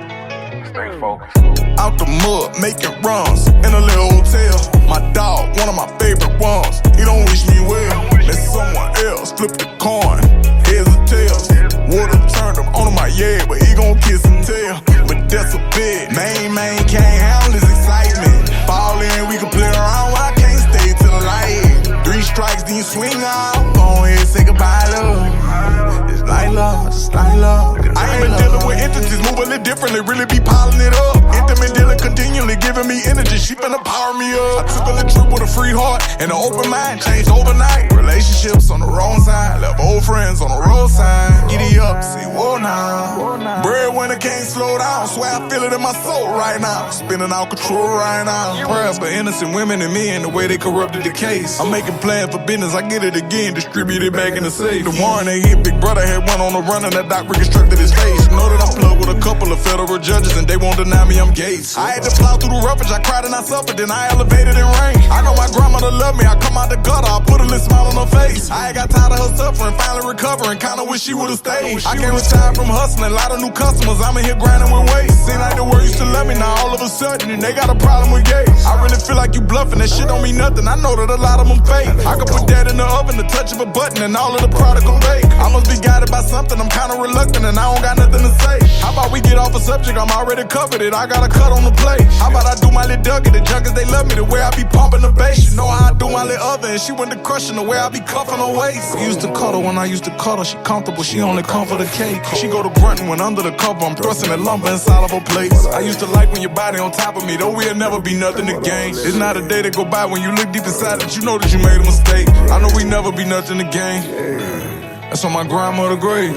stay focused. Out the mud, making runs in a little hotel. My dog, one of my favorite ones. He don't wish me well. Let someone else flip the coin. Heads or tails. Would've turned him on my yeah, but he gon' kiss and tell. But that's a bit. Man can't handle his excitement. Fall in, we can play around. I can't stay till the light. 3 strikes, then you swing out. Go ahead, say goodbye, love. It's like love, just like love. I ain't been dealing with entities, move a little differently, really be piling it up. Intimate dealing, continually giving me energy, she finna power me up. I took a little trip with a free heart and an open mind, changed overnight. Relationships on the wrong side, left old friends on the roadside. Giddy up, see, whoa now. Breadwinner can't slow down, swear I feel it in my soul right now. Spinning out control right now. Prayers for innocent women and men, the way they corrupted the case. I'm making plans for business, I get it again, distribute it back in the safe. The warrant they hit, big brother had one on the run and that doc reconstructed his face. Know that I'm plugged with a couple of federal judges and they won't deny me I'm Gates. I had to plow through the roughage, I cried and I suffered, then I elevated in rank. I know my grandmother loved me, I come out the gutter, I put a little smile on her face. I got tired of her suffering, finally recovering, kinda wish she would've stayed. I can't retire from hustling, a lot of new customers, I'm in here grinding with weight. Seem like the world used to love me, now all of a sudden, and they got a problem with Gates. I really feel like you bluffing, that shit don't mean nothing, I know that a lot of them fake. I could put that in the oven, the touch of a button, and all of the product will bake. I must be guided by something, I'm kinda reluctant, and I don't got nothing to say. How about we get off a subject, I'm already covered it, I got a cut on the plate. How about I do my little Dougie, the junkies, they love me, the way I be pumping the bass. You know how I do my little love her, and she went to crushing the way I be cuffing her waist. Used to cuddle when I used to cuddle, she comfortable, she only come for the cake. She go to grunting when under the cover, I'm thrusting that lumber inside of her place. I used to like when your body on top of me, though we'll never be nothing to gain. It's not a day that go by when you look deep inside that you know that you made a mistake. I know we never be nothing to gain. That's on my grandmother's grave.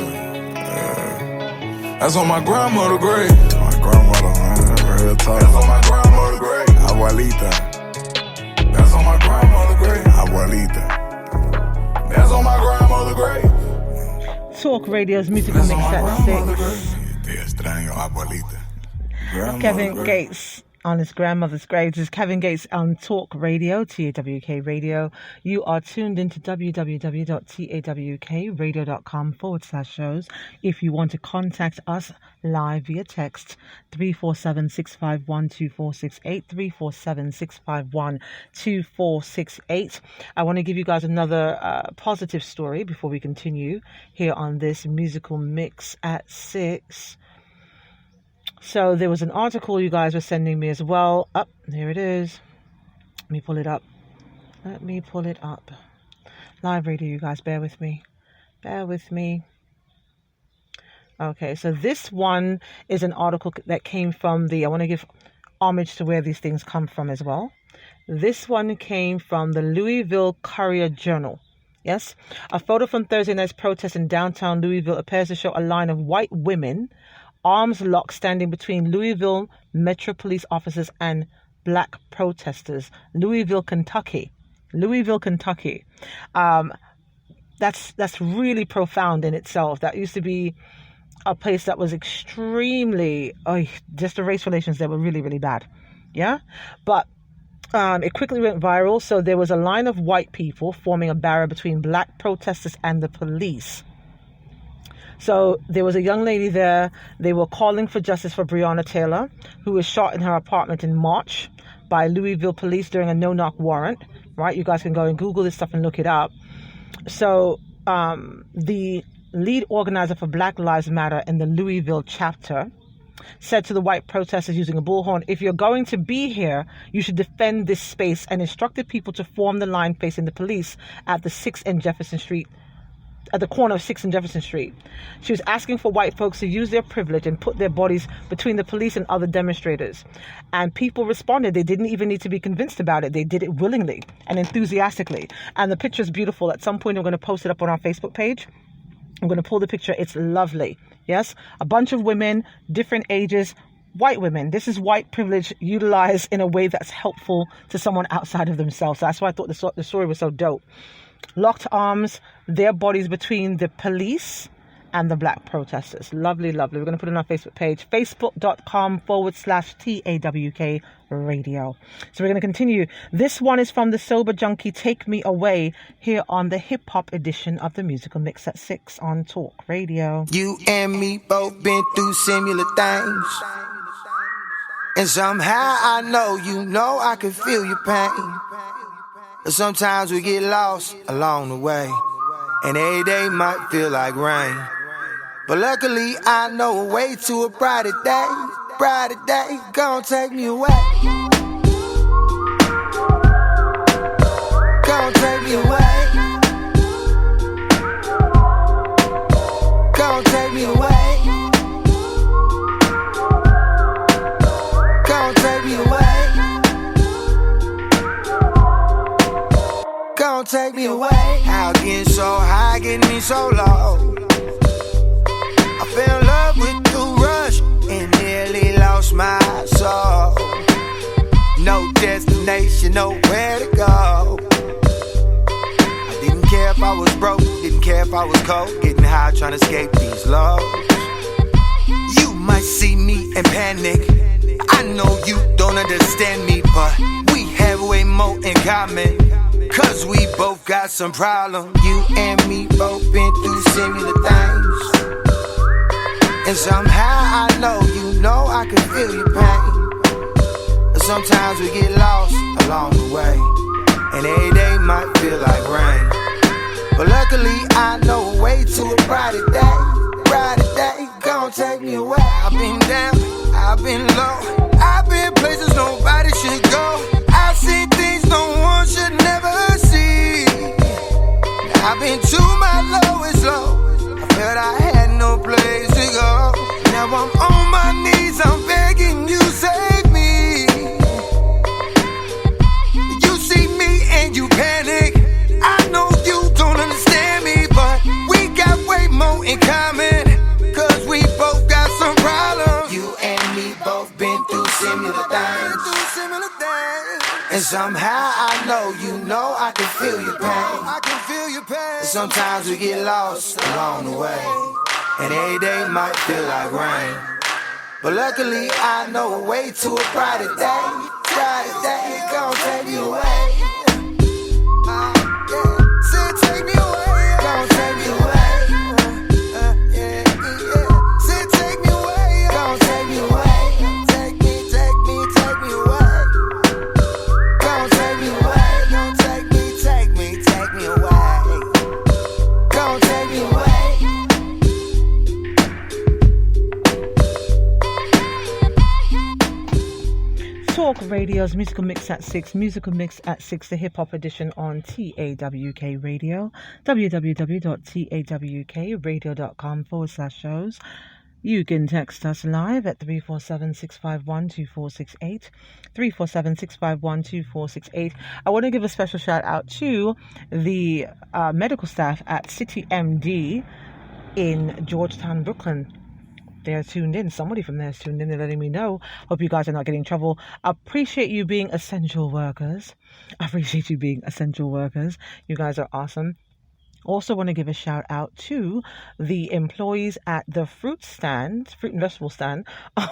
That's on my grandmother's grave. My grandmother, man, real talk. That's on my grandmother's grave. Abuelita. That's on my grandmother's grave. Abuelita. That's on my grandmother's grave. Talk Radio's musical mix at 6. Te extraño, abuelita. Kevin Gates on his grandmother's grave. This is Kevin Gates on Talk Radio, TAWK Radio. You are tuned into www.tawkradio.com/shows. If you want to contact us live via text, 347-651-2468, 347-651-2468. I want to give you guys another positive story before we continue here on this musical mix at 6. So there was an article you guys were sending me as well. Up, here it is. Let me pull it up. Live radio, you guys, bear with me. Okay, so this one is an article that came from I want to give homage to where these things come from as well. This one came from the Louisville Courier-Journal. Yes, a photo from Thursday night's protest in downtown Louisville appears to show a line of white women, arms locked, standing between Louisville Metro Police officers and black protesters. Louisville, Kentucky. That's really profound in itself. That used to be a place that was extremely, just the race relations there were really, really bad. Yeah, but it quickly went viral. So there was a line of white people forming a barrier between black protesters and the police. So there was a young lady there. They were calling for justice for Breonna Taylor, who was shot in her apartment in March by Louisville police during a no-knock warrant. Right? You guys can go and Google this stuff and look it up. So the lead organizer for Black Lives Matter in the Louisville chapter said to the white protesters using a bullhorn, "If you're going to be here, you should defend this space," and instructed people to form the line facing the police at the 6th and Jefferson Street. At the corner of 6th and Jefferson Street. She was asking for white folks to use their privilege and put their bodies between the police and other demonstrators. And people responded. They didn't even need to be convinced about it. They did it willingly and enthusiastically. And the picture is beautiful. At some point, I'm going to post it up on our Facebook page. I'm going to pull the picture. It's lovely. Yes? A bunch of women, different ages, white women. This is white privilege utilized in a way that's helpful to someone outside of themselves. So that's why I thought the story was so dope. Locked arms, their bodies between the police and the black protesters. Lovely. We're going to put it on our Facebook page, facebook.com/TAWK radio. So we're going to continue. This one is from the Sober Junkie, Take Me Away, here on the hip hop edition of the musical mix at 6 on Talk Radio. You and me both been through similar things. And somehow I know I can feel your pain. But sometimes we get lost along the way, and every day might feel like rain. But luckily I know a way to a brighter day. Gonna take me away. Gonna take me away. Gonna take me away. Gonna take me away. Gonna take me away. How getting so high, getting me so low. I fell in love with the rush and nearly lost my soul. No destination, nowhere to go. I didn't care if I was broke, didn't care if I was cold. Getting high, trying to escape these lows. You might see me and panic. I know you don't understand me, but we have way more in common. Cause we both got some problems. You and me both been through similar things. And somehow I know I can feel your pain. But sometimes we get lost along the way, and every day might feel like rain. But luckily I know a way to a brighter day. Gonna take me away. I've been down, I've been low, I've been places nobody should go. I've seen things no one should never see. you know I can feel your pain. I can feel your pain. Sometimes we get lost along the way, and every day might feel like rain. But luckily I know a way to a brighter day. Brighter day, gon' take me away. Say take me away. Gon' take me away. Say take me away. Gon' take me away. Take me away. Gon' take me away. Gon' take me away. Gon' take me away. Talk Radio's Musical Mix at 6, Musical Mix at 6, the hip-hop edition on TAWK Radio, www.tawkradio.com/shows. You can text us live at 347-651-2468, 347-651-2468. I want to give a special shout out to the medical staff at City MD in Georgetown, Brooklyn. They're tuned in. Somebody from there is tuned in. They're letting me know. Hope you guys are not getting in trouble. I appreciate you being essential workers. You guys are awesome. Also want to give a shout out to the employees at the fruit and vegetable stand,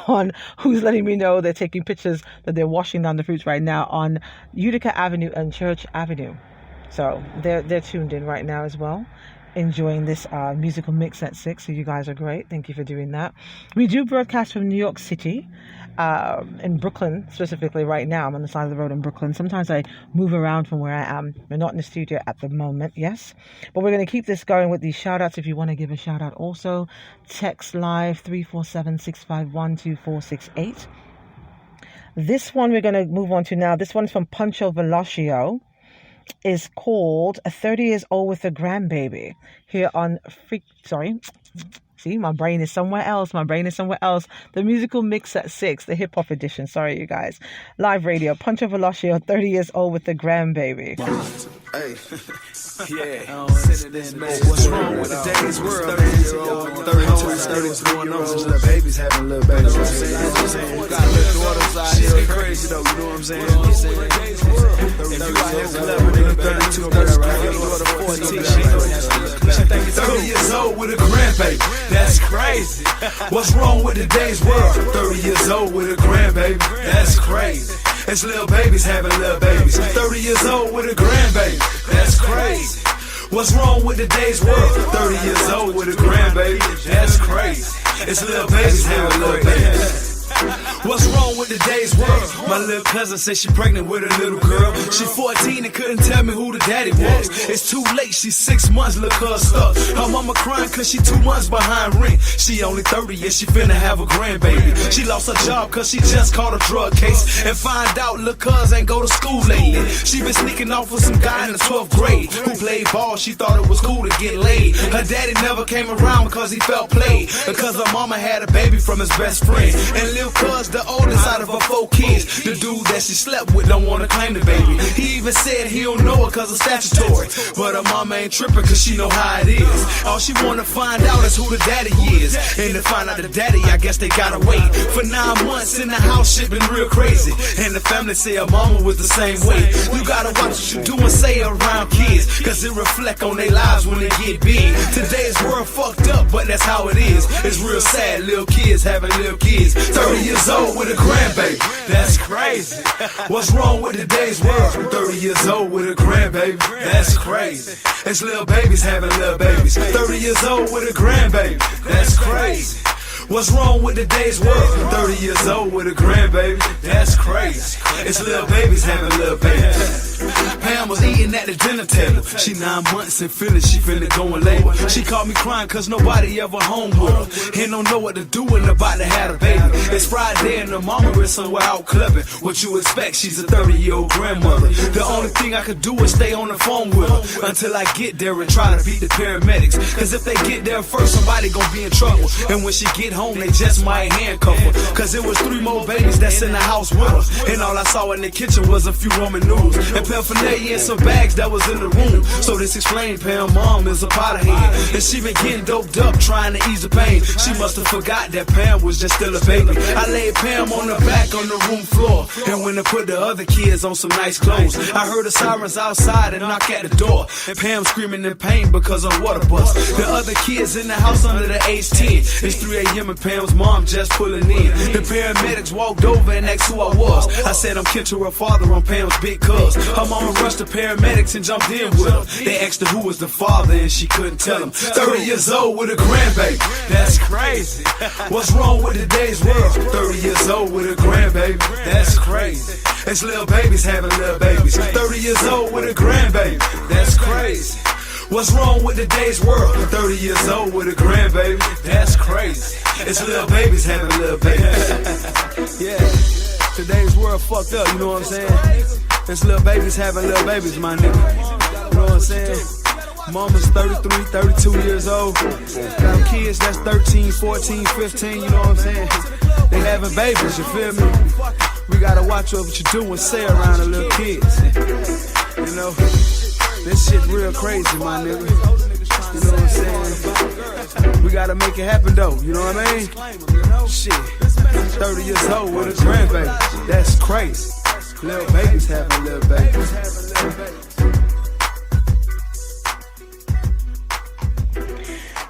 on who's letting me know they're taking pictures that they're washing down the fruits right now on Utica Avenue and Church Avenue. So they're tuned in right now as well, enjoying this musical mix at 6. So you guys are great. Thank you for doing that. We do broadcast from New York City, in Brooklyn specifically. Right now I'm on the side of the road in Brooklyn. Sometimes I move around from where I am. We're not in the studio at the moment, yes, but we're going to keep this going with these shout outs. If you want to give a shout out also, text live 347-651-2468. This one we're going to move on to now. This one's from Pancho Velocio. Is called 30 Years Old with a Grandbaby, here on See, my brain is somewhere else. The musical mix at 6, the hip hop edition. Sorry, you guys. Live radio. Pancho Velocio, 30 Years Old with a Grandbaby. Hey. What's wrong with today's world? 30s going on, some little babies having little babies. You know what I'm saying? Got little daughters out here crazy though, you know what I'm saying? If you out here clever, nigga, 32, 33, your daughter 14, she think it's 30 years old with a grandbaby, that's crazy. What's wrong with today's world? 30 years old with a grandbaby, that's crazy. It's little babies having little babies. 30 years old with a grandbaby, that's crazy. What's wrong with today's world? 30 years old with a grandbaby, that's crazy. It's little babies having little babies. What's wrong with today's world? My little cousin said she pregnant with a little girl. She 14 and couldn't tell me who the daddy was. It's too late, she's 6 months, look her stuck. Her mama crying cause she 2 months behind rent. She only 30 and she finna have a grandbaby. She lost her job cause she just caught a drug case. And find out little cuz ain't go to school lately. She been sneaking off with some guy in the 12th grade who played ball, she thought it was cool to get laid. Her daddy never came around because he felt played, because her mama had a baby from his best friend. And Lil Cuz, the oldest out of her 4 kids, the dude that she slept with don't wanna claim the baby. He even said he don't know her cause of statutory, but her mama ain't tripping cause she know how it is. All she wanna find out is who the daddy is, and to find out the daddy, I guess they gotta wait. For 9 months in the house, shit been real crazy, and the family say her mama was the same way. You gotta watch what you do and say around kids, cause it reflect on their lives when they get big. Today's world fucked up, but that's how it is. It's real sad, little kids having little kids. 30 years old with a grandbaby, that's crazy. What's wrong with today's world? 30 years old with a grandbaby, that's crazy. It's little babies having little babies. 30 years old with a grandbaby, that's crazy. What's wrong with today's world? 30 years old with a grandbaby, that's crazy. It's little babies having little babies. Pam was eating at the dinner table. She 9 months and she finna go in labor. She called me crying cause nobody ever home with her, and don't know what to do when about to have a baby. It's Friday and the mama is somewhere out clubbing. What you expect, she's a 30-year-old grandmother. The only thing I could do is stay on the phone with her until I get there and try to beat the paramedics, cause if they get there first, somebody gonna be in trouble. And when she get home, they just might handcuff her. Cause it was 3 more babies that's in the house with her. And all I saw in the kitchen was a few Roman noodles and paraphernalia and some bags that was in the room. So this explained Pam mom is a Potterhead, and she been getting doped up trying to ease the pain. She must have forgot that Pam was just still a baby. I laid Pam on the back on the room floor, and when I put the other kids on some nice clothes, I heard the sirens outside and knock at the door, and Pam screaming in pain because of water bust. The other kids in the house under the age 10. It's 3 a.m. and Pam's mom just pulling in. The paramedics walked over and asked who I was. I said I'm kin to her father on Pam's big cuz. Her mama rushed the paramedics and jumped in with her. They asked her who was the father and she couldn't tell them. 30 years old with a grandbaby, that's crazy. What's wrong with today's world? 30 years old with a grandbaby, that's crazy. It's little babies having little babies. 30 years old with a grandbaby, that's crazy. What's wrong with today's world? 30 years old with a grandbaby, that's crazy. It's little babies having little babies. Yeah, today's world fucked up, you know what I'm saying? It's little babies having little babies, my nigga. You know what I'm saying? Mama's 33, 32 years old. Got kids that's 13, 14, 15, you know what I'm saying? They having babies, you feel me? We gotta watch what you do and say around the little kids. You know, this shit real crazy, my nigga. You know what I'm saying? We gotta make it happen though, you know what I mean? Shit, 30 years old with a grandbaby, that's crazy. Little babies having little babies.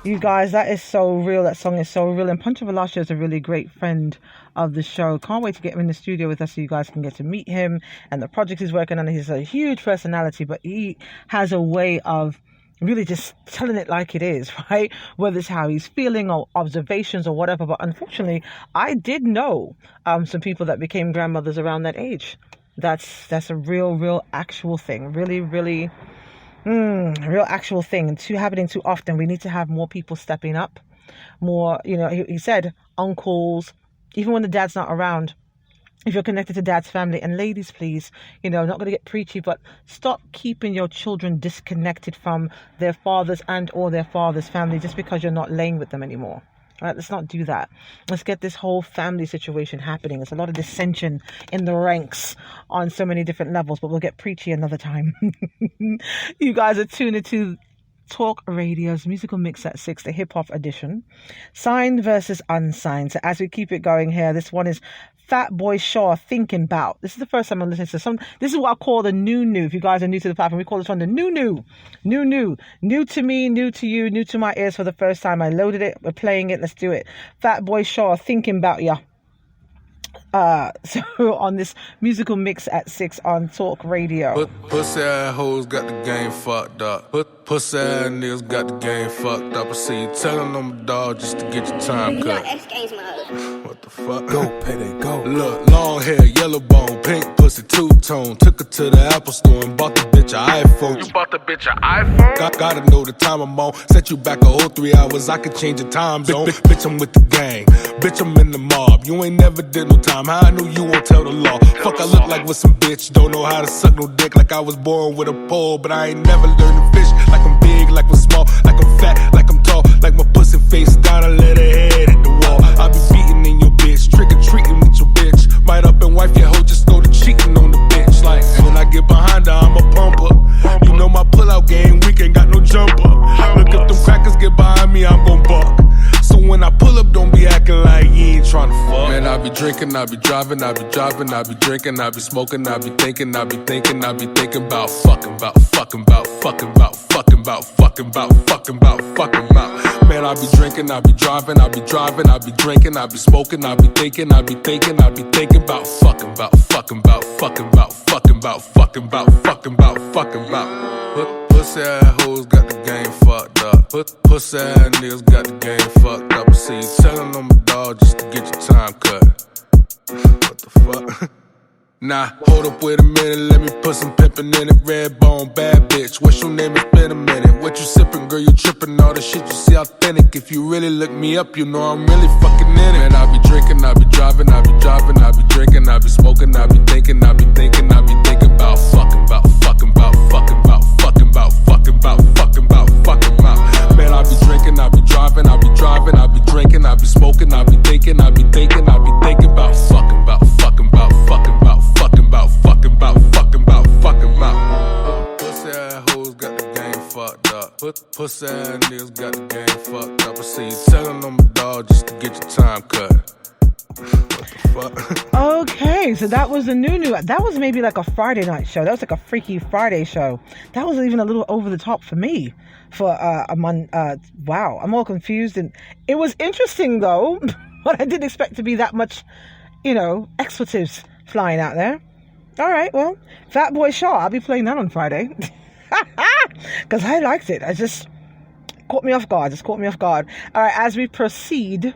You guys, that is so real. That song is so real. And Pancho Velasco is a really great friend of the show. Can't wait to get him in the studio with us so you guys can get to meet him and the project he's working on. He's a huge personality, but he has a way of really just telling it like it is, right? Whether it's how he's feeling or observations or whatever. But unfortunately, I did know some people that became grandmothers around that age. That's a real actual thing. Really real actual thing. And happening too often. We need to have more people stepping up. More, you know, he said uncles, even when the dad's not around. If you're connected to dad's family, and ladies, please, you know, not going to get preachy, but stop keeping your children disconnected from their fathers and or their father's family just because you're not laying with them anymore. All right, let's not do that. Let's get this whole family situation happening. There's a lot of dissension in the ranks on so many different levels, but we'll get preachy another time. You guys are tuned into Talk Radio's musical mix at 6, the hip-hop edition. Signed versus Unsigned. So as we keep it going here, this one is Fat Boy Shaw, Thinking About. This is the first time I'm listening to some. This is what I call the new. If you guys are new to the platform, we call this one the new. New to me, new to you, new to my ears for the first time. I loaded it. We're playing it. Let's do it. Fat Boy Shaw, Thinking About Ya. So on this musical mix at 6 on Talk Radio. Pussy ass hoes got the game fucked up. Pussy ass niggas got the game fucked up. I see you telling them a dog just to get your time cut. What the fuck? Go, Petty, go. Look, long hair, yellow bone, pink pussy, two-tone. Took her to the Apple store and bought the bitch an iPhone. You bought the bitch an iPhone? Gotta know the time I'm on. Set you back a whole 3 hours, I could change your time zone. Bitch, I'm with the gang. Bitch, I'm in the mob. You ain't never did no time. How I knew you won't tell the law. Fuck, I look like with some bitch. Don't know how to suck no dick. Like I was born with a pole, but I ain't never learned to fish. Like I'm big, like I'm small, like I'm fat, like I'm tall. Like my pussy face down and let her head hit the wall. I be beating in your bitch, trick-or-treating with your bitch. Might up and wife your hoe, just go to cheating on the bitch. Like when I get behind her, I'm a pumper. You know my pull-out game, we ain't got no jumper. Look if them crackers get behind me, I'm gon' buck. So when I pull up, don't be acting like you ain't tryna fuck. Man, I be drinking, I be driving, I be driving, I be drinking, I be smoking, I be thinking, I be thinking, I be thinking about fucking, about fucking, about fucking, about fucking, about fucking, about fucking, about fucking, about. Man, I be drinking, I be driving, I be driving, I be drinking, I be smoking, I be thinking, I be thinking, I be thinking about fucking, about fucking, about fucking, about fucking, about fucking, about fucking, about fucking, about. Pussy ass hoes got the game fucked up. Pussy ass niggas got the game fucked up. I see you telling them a dog just to get your time cut. What the fuck? Nah, hold up, wait a minute, let me put some pimpin' in it. Red bone, bad bitch, what's your name? It's been a minute. What you sippin', girl, you trippin', all the shit you see authentic. If you really look me up, you know I'm really fucking in it. Man, I be drinking, I be driving, I be driving, I be drinking, I be smoking, I be thinking, I be thinking, I be thinking about fucking, about fucking, about fucking, about fucking, about fucking, about fucking, about fucking, about. Man, I be drinking, I be driving, I be driving, I be drinking, I be smoking, I hoes got the game fucked up. Pussy ass niggas got the game fucked up. I see you telling them a dog just to get your time cut. What the fuck? Okay, so that was the new. That was maybe like a Friday night show. That was like a Freaky Friday show. That was even a little over the top for me. For a month. Wow, I'm all confused. And it was interesting though, but I didn't expect to be that much, expletives flying out there. All right, well, Fat Boy Shaw, I'll be playing that on Friday. Because I liked it. I just caught me off guard. All right, as we proceed,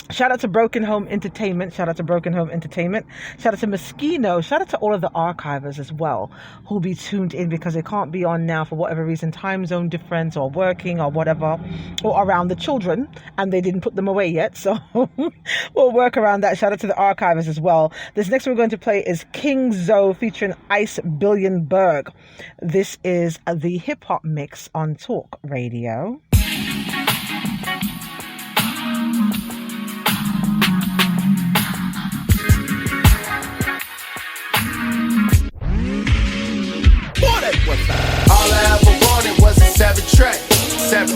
shout out to Broken Home Entertainment. Shout out to Moschino. Shout out to all of the archivers as well who'll be tuned in because they can't be on now for whatever reason, time zone difference or working or whatever, or around the children, and they didn't put them away yet. So we'll work around that. Shout out to the archivers as well. This next one we're going to play is King Zoe featuring Ice Billionberg. This is the hip hop mix on Talk Radio. All I ever wanted was a 7-track. 7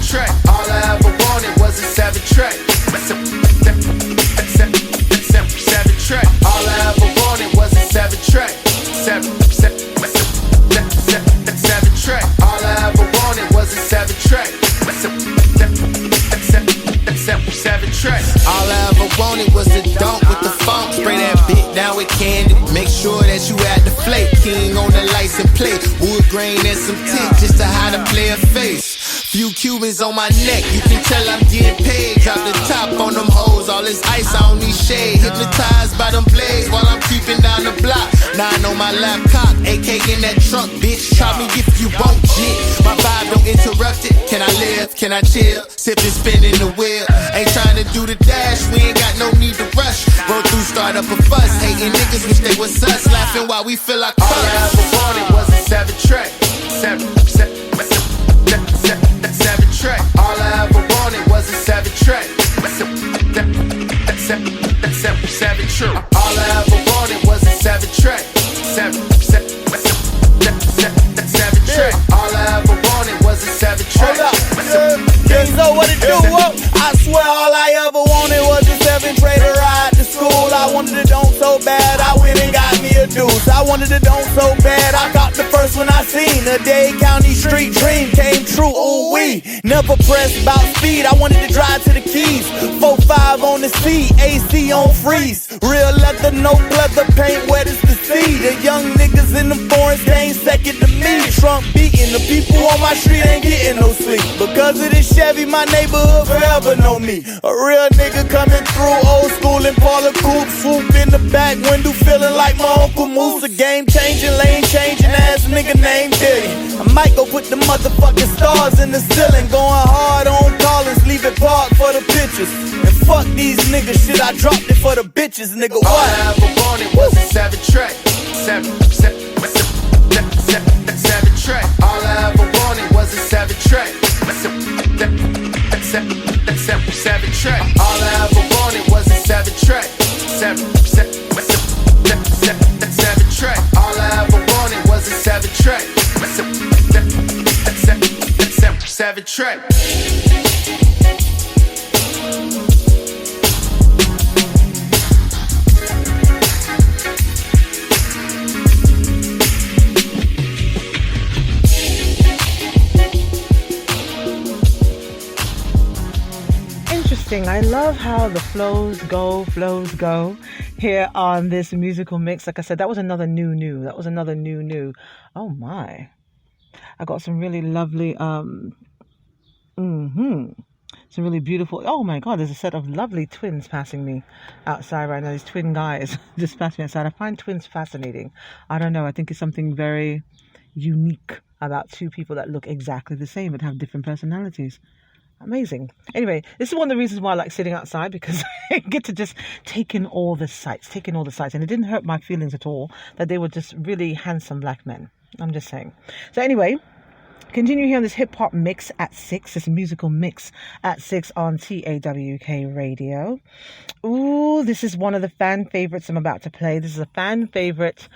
track. All I ever wanted was a 7-track. 7 track. All I ever wanted was a 7-track. 7 track. All I ever wanted was a 7-track. 7 track. All I ever wanted was a dunk with the funk. Spray that bit down with candy. Make sure that you at the flake. King on the lights and play. Wood grain and some tick just to hide a player face. Few Cubans on my neck, you can tell I'm getting paid. Drop the top on them hoes, all this ice, I don't need shade. Hypnotized by them blades while I'm creeping down the block. 9 on my lap cock, AK in that trunk, bitch. Try me if you won't, shit. My vibe don't interrupt it. Can I live? Can I chill? Sipping, spinning the wheel. Ain't trying to do the dash, we ain't got no need to rush. Roll through, start up a fuss. Hating niggas wish they was us. Laughing while we feel like all I ever wanted was a 7-track. 7 track. All I ever wanted was a 7-track. 7 true. All I ever wanted was a 7-track. 7 track. All I ever wanted was a 7-track. King Zoe, what it do? I swear all I ever wanted was a 7-tray to ride to school. I wanted a dome so bad, I went and got me a deuce. I wanted a dome so bad, I got the first one I seen. A Dade County street dream came true, ooh wee. Never pressed about speed, I wanted to drive to the Keys. 4-5 on the seat, AC on freeze. Real leather, no pleather, paint wet as the sea. The young niggas in the foreigns, they ain't second to me. Trump beating, the people on my street ain't getting no sleep. Because of this Chevy, my neighborhood forever know me. A real nigga coming through, old school Impala coupe. Swoop in the back window, feeling like my Uncle Moose. A game changing, lane changing ass nigga named Diddy. I might go put the motherfucking stars in the ceiling. Going hard on callers, leave it parked for the pictures. And fuck these niggas, shit, I dropped it for the bitches, nigga. What? All I ever wanted was a 7-track. 7 track. All I ever wanted was a 7-track. 7 track. All I ever wanted was a 7-track. 7 track. All I ever wanted was a 7-track. 7 track. I love how the flows go here on this musical mix. Like I said, that was another new. Oh my. I got some really lovely, some really beautiful, oh my God, there's a set of lovely twins passing me outside right now. These twin guys just passed me outside. I find twins fascinating. I don't know. I think it's something very unique about two people that look exactly the same but have different personalities. Amazing. Anyway, this is one of the reasons why I like sitting outside, because I get to just take in all the sights. And it didn't hurt my feelings at all that they were just really handsome black men. I'm just saying. So anyway, Continue here on this hip hop mix at 6, this musical mix at 6 on TAWK Radio. Ooh, this is one of the fan favorites I'm about to play. This is a fan favorite.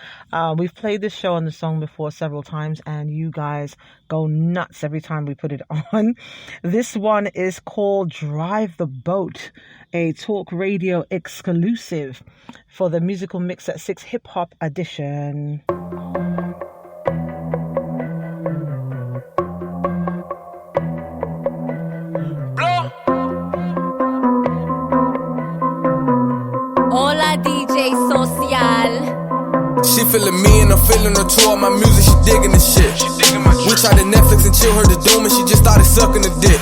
We've played this show on the song before several times, and you guys go nuts every time we put it on. This one is called Drive the Boat, a Talk Radio exclusive for the musical mix at 6 hip hop edition. Hola DJ Social. She feeling me and I'm feeling her too. All my music, she digging the shit. We tried to Netflix and chill her to doom, and she just started sucking the dick.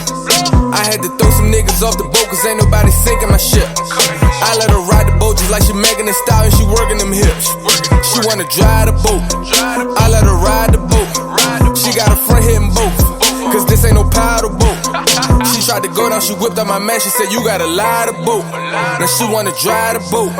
I had to throw some niggas off the boat, cause ain't nobody sinking my ship. I let her ride the boat just like she Megan Thee Stallion, she working them hips. She wanna drive the boat, I let her ride the boat. She got a front hitting both, cause this ain't no paddle boat. She tried to go down, she whipped out my man, she said you gotta lie the boat. Now she wanna drive the boat,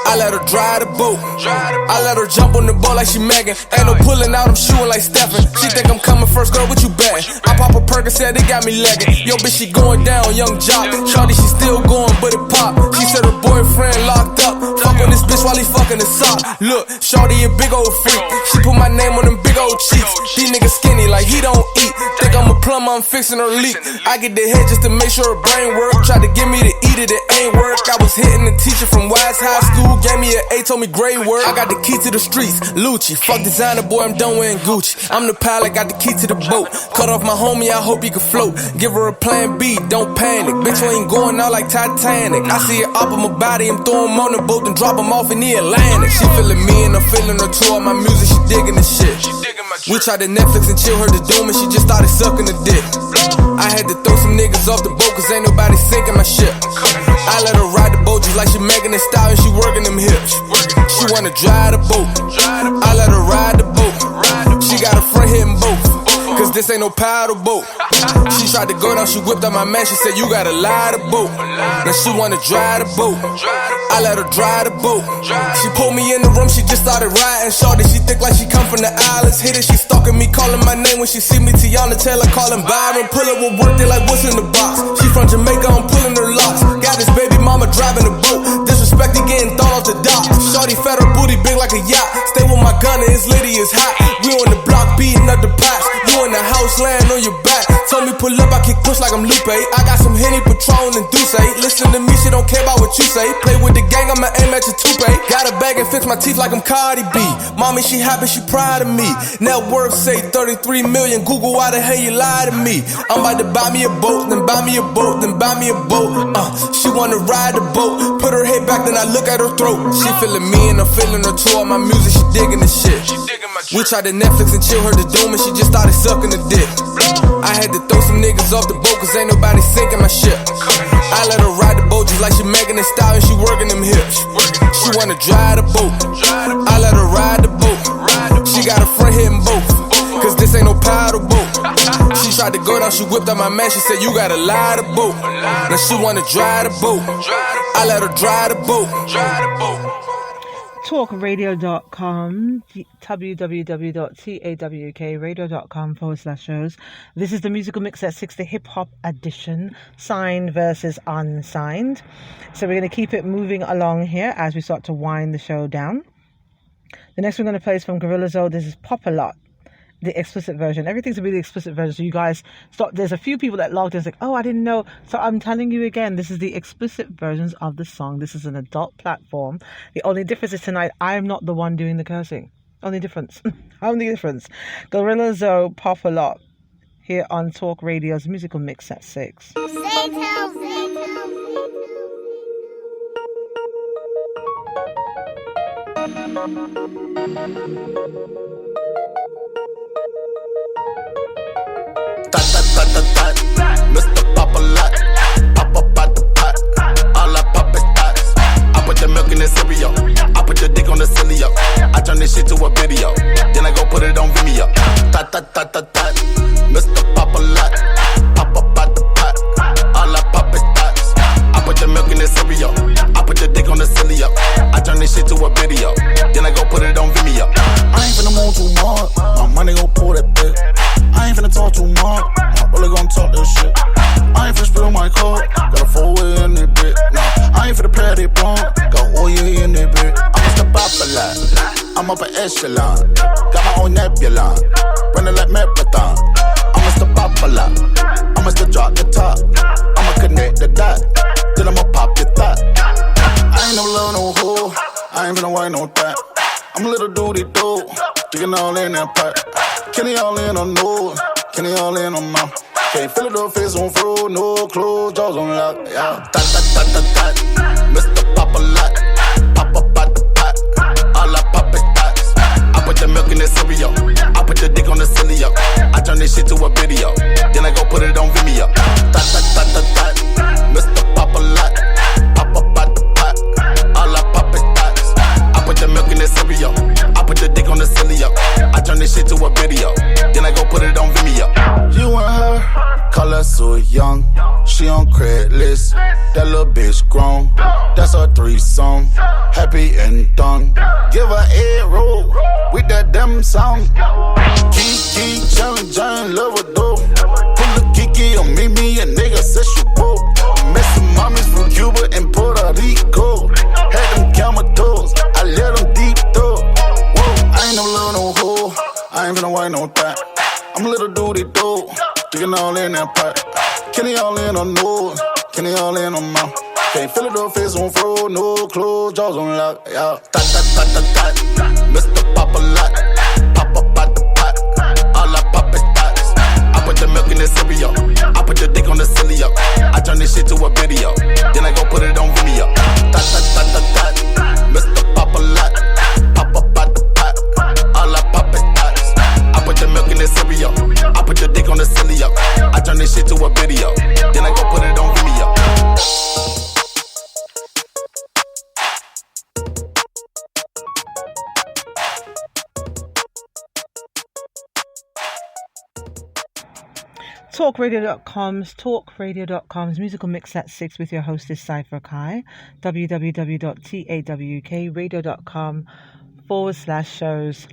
I let her drive the boat. I let her jump on the boat like she Megan. Ain't no pulling out, I'm shooting like Stephen. She think I'm coming first, girl, what you betting? I pop a Percocet, it got me legging. Yo, bitch, she going down, young jock. Shawty, she still going, but it pop. She said her boyfriend locked up. Fuck on this bitch while he fucking the sock. Look, Shawty a big old freak. She put my name on them big old cheeks. These niggas skinny like he don't eat. Think I'm a plumber, I'm fixing her leak. I get the head just to make sure her brain work. Tried to get me to eat it, it ain't work. I was hitting the teacher from Wise High School. Gave me an A, told me grade work. I got the key to the streets, Lucci. Fuck designer, boy, I'm done wearing Gucci. I'm the pilot, got the key to the boat. Cut off my homie, I hope he can float. Give her a plan B, don't panic. Bitch, we ain't going out like Titanic. I see it up on my body, I'm throwing him on the boat and drop him off in the Atlantic. She feeling me and I'm feeling her too. All my music, she digging the shit. We tried to Netflix and chill her to doom, and she just started sucking the dick. I had to throw some niggas off the boat, cause ain't nobody sinking my ship. I let her ride the boat just like she Megan Thee Stallion, she working them hips. She wanna drive the boat, I let her ride the boat. She got a front hitting both, cause this ain't no paddle boat. She tried to go down, she whipped out my man, she said you gotta lie the boat. Now she wanna drive the boat, I let her drive the boat. She pulled me in the room, she just started riding. Shorty, she thick like she come from the islands. Hit it, she stalking me, calling my name when she see me. Tiana Taylor calling Byron. Pull up with work, they like what's in the box. She from Jamaica, I'm pulling her locks. Got this baby mama driving the boat. Disrespect, he getting thrown off the dock. Shorty fed her booty big like a yacht. Stay with my gun and his lady is hot. We on the block beating up the pots. You in the house laying on your back. Told me pull up, I kick push like I'm Lupe. I got some Henny, Patron, and Douce. Listen to me, she don't care about what you say. Play with the gang, I'ma aim at your toupee. Got a bag and fix my teeth like I'm Cardi B. Mommy, she happy, she proud of me. Net worth say 33 million. Google, why the hell you lie to me? I'm about to buy me a boat, then buy me a boat, then buy me a boat. She wanna ride the boat. Put her head back, then I look at her throat. She feeling me and I'm feeling her too. All my music, she digging the shit. We tried to Netflix and chill her to doom, and she just started sucking the dick. I had to throw some niggas off the boat, cause ain't nobody sinking my ship. I let her ride the boat just like she Megan Thee Stallion, she working them hips. She wanna drive the boat, I let her ride the boat. She got a front hitting both, cause this ain't no paddle boat. She tried to go down, she whipped out my man, she said you gotta lie the boat. Now she wanna drive the boat, I let her drive the boat. talkradio.com, www.tawkradio.com/shows. This is the musical mix at 6, the hip hop edition, signed versus unsigned. So we're going to keep it moving along here as we start to wind the show down. The next we're going to play is from Gorilla Zoe. This is Pop a Lot, the explicit version. Everything's a really explicit version. So you guys stop. There's a few people that logged in and like, oh, I didn't know. So I'm telling you again, this is the explicit versions of the song. This is an adult platform. The only difference is tonight, I am not the one doing the cursing. Only difference. Only difference. Gorilla Zoe, Pop a Lot, here on Talk Radio's musical mix at 6. Mr. Pop a Lot, pop up out the pot. All I pop is thoughts. I put the milk in the cereal, I put the dick on the cilio. I turn this shit to a video, then I go put it on Vimeo. Mr. Pop a Lot, pop up out the pot. All I pop is thoughts. I put the milk in the cereal, I put the dick on the cilio. I turn this shit to a video, then I go put it on Vimeo. I ain't finna move too hard, my money gon' pull that bitch. I ain't finna talk echelon. Got my own nebula, running like marathon. I'm Mr. Popular, I'm Mr. Drop the top. I'ma connect the dot, then I'ma pop your thought. I ain't never love no hoe, I ain't finna worry no that. I'm a little doody dude, digging all in that pot. Kenny all in on nose, Kenny all in on mouth. Can't feel it though, face on fro, no clothes, jaws on lock. Yeah, tat tat tat tat tat, Mr. Pop a lot, pop up out the pot. All I pop is dots. I put the milk in the cereal, I put the dick on the cilio. I turn this shit to a video, then I go put it on Vimeo. Tat tat tat tat tat, Mr. Pop a lot, pop up out the pot. All I pop is dots. I put the milk in the cereal, I put the dick on the cilio. I turn this shit to a video, then I go put it on Vimeo. You and her, call her so young. She on Craigslist, that little bitch grown. That's her threesome, happy and done. Give her a roll with that damn song. Kiki, challenge, love her though. Pull the Kiki on me a nigga sexual. Met some mommies from Cuba and Puerto Rico. Had them camel toes, I let them deep though. Whoa, I ain't no love no hoe, I ain't finna worry no that. I'm a little doody dude, digging all in that pot. Kenny all in on nose, Kenny all in on mouth. Can't feel it though, face on fro, no clothes, jaws on lock. Yeah, tat tat tat tat tat, Mr. Pop a lot, pop up out the pot. All I pop is dots. I put the milk in the cereal, I put the dick on the cilio. I turn this shit to a video, then I go put it on Vimeo. Tat tat tat tat tat, Mr. Pop a lot, pop up out the pot. All I pop is dots. I put the milk in the cereal, I put the dick on the cilio. I turn this shit to a video, then I go put it on Vimeo. Talkradio.com's musical mix at 6 with your hostess Cypher Kai. www.tawkradio.com/shows.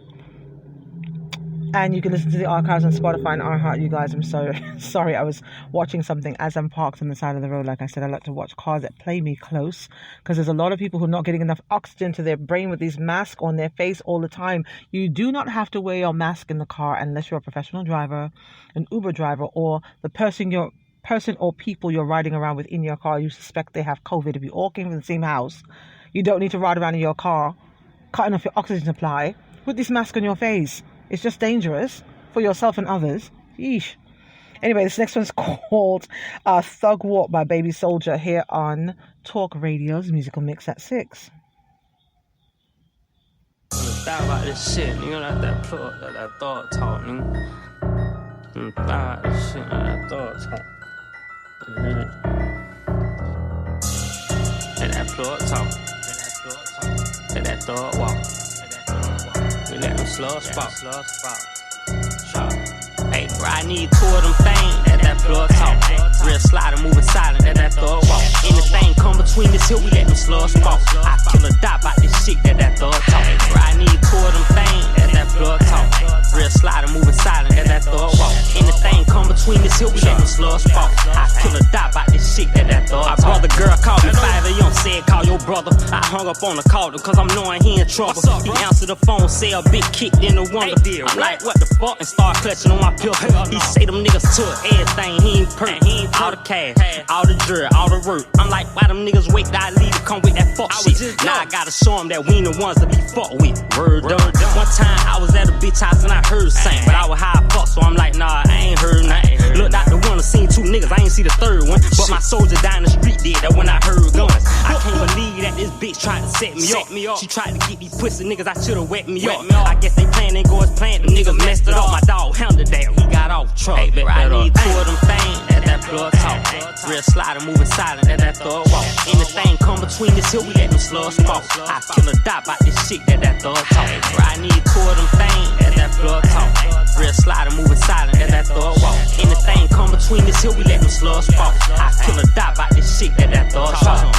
And you can listen to the archives on Spotify and iHeart, you guys. I'm so sorry. I was watching something as I'm parked on the side of the road. Like I said, I like to watch cars that play me close because there's a lot of people who are not getting enough oxygen to their brain with these masks on their face all the time. You do not have to wear your mask in the car unless you're a professional driver, an Uber driver, or the person or people you're riding around with in your car. You suspect they have COVID. If you all came from the same house, you don't need to ride around in your car, cutting off your oxygen supply with this mask on your face. It's just dangerous for yourself and others. Yeesh. Anyway, this next one's called Thug Walk by Baby Soldier here on Talk Radio's musical mix at 6. Thought about this shit, nigga, like that plug, that thought talk, nigga. Thought about this shit, like that thought talk. Let that plug talk. Let that thought walk. We let them slow spot. Hey, bro, I need two of them things. That plug talk. Real slider moving silent. That thug walk. Anything come between this hill, we let them slow spot. I kill a dot about this shit. That thug talk. Bro, I need two of them things. That plug talk. Real slider moving silent. That thug walk. Anything come between this hill, we let them slow spot. I kill a dot about this shit. That thug talk. My brother girl called me 5 a.m. said call your brother. I hung up on the call cause I'm knowing he in trouble. He answered the phone, say a big kick, then the wonder. I'm like, what the fuck? And start clutching on my pistol. He say them niggas took everything, he ain't perk. All the cash, all the drill, all the work. I'm like, why them niggas wait that I leave to come with that fuck shit? Now I gotta show them that we ain't the ones to be fucked with. Word up. One time I was at a bitch house and I heard sing, but I was high fuck, so I'm like, nah, I ain't heard nothing. Looked out the window, seen two niggas, I ain't see the third one. But my soldier down the street did that when I heard guns. I can't believe that this bitch tried to set me up. She tried to get these pussy niggas, I should've wet me up. I guess they plan ain't go as planned, them niggas messed it up. My dog handled that, he got off truck. Hey, bro, I need two of them things. That plug talk. Real slider moving silent. That thug walk. Anything come between this hill, we let them slugs fall. I kill a dot about this shit. That thug talk. Bro, I need two of them things. That plug talk. Real slider moving silent. That thug walk. Anything come between this hill, we let them slugs fall. I kill a dot about this shit. That thug talk.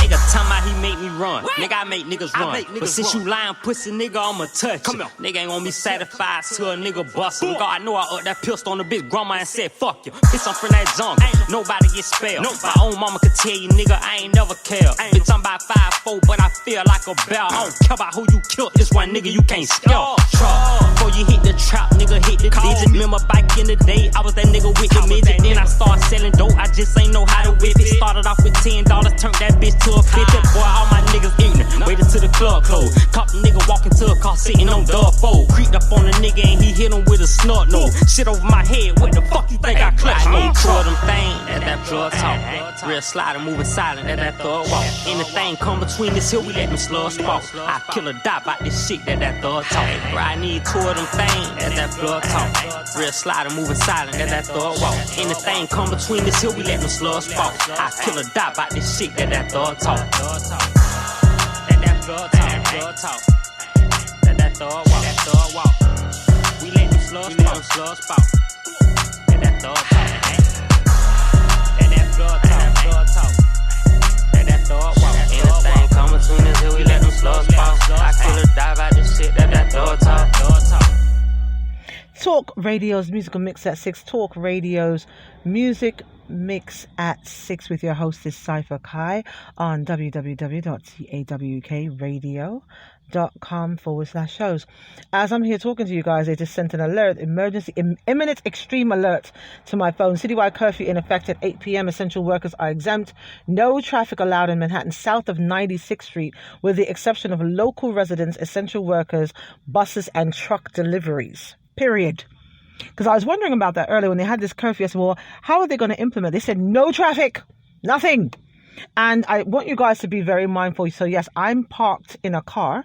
Nigga talking about he make me run. Nigga, I make niggas run. But since you lying pussy nigga, I'ma touch you. Nigga ain't gonna be satisfied till a nigga bust him. God, I know I up that pistol on the bitch grandma and said, fuck you. Bitch, I'm from that junk. Nobody get spelled. My own mama could tell you, nigga, I ain't never care. Bitch, I'm about 5'4", but I feel like a bell. I don't care about who you killed. This one nigga you can't scare. Before you hit the trap, nigga, hit the digit. Remember back in the day, I was that nigga with the midget. Then I started selling dope, I just ain't know how to whip it. Started off with $10, turned that bitch to a 50. Boy, all my niggas ignorant. Waited till the club closed. Caught the nigga walking to a car sitting on the fold. Creeped up on the nigga and he hit him with a snort nose. Shit over my head, what the fuck you think I clutched? I ain't two of them things, that plug talk. Real slider moving silent, that thug walk. Anything come between this hill, we let them slugs fall. I kill or die about this shit, that thug talk. Bro, I need two of them things, that plug talk. Real slider moving silent, that thug walk. Anything come between this hill, we let them slugs fall. I kill or die about this shit, that thug talk. That plug talk. That thug walk. We let them slugs fall. That thug talk. That plug talk. That thug walk. Anything come between this hill, we let them slugs fall. I kill or die about this shit, that thug talk. Talk Radio's musical mix at 6. Talk Radio's music mix at 6 with your hostess Cypher Kai on www.cawkradio.com/shows. As I'm here talking to you guys, they just sent an alert, imminent extreme alert to my phone. Citywide curfew in effect at 8 p.m. Essential workers are exempt. No traffic allowed in Manhattan south of 96th Street with the exception of local residents, essential workers, buses and truck deliveries. Period. Because I was wondering about that earlier when they had this curfew. I said, well, how are they going to implement? They said no traffic, nothing. And I want you guys to be very mindful. So yes, I'm parked in a car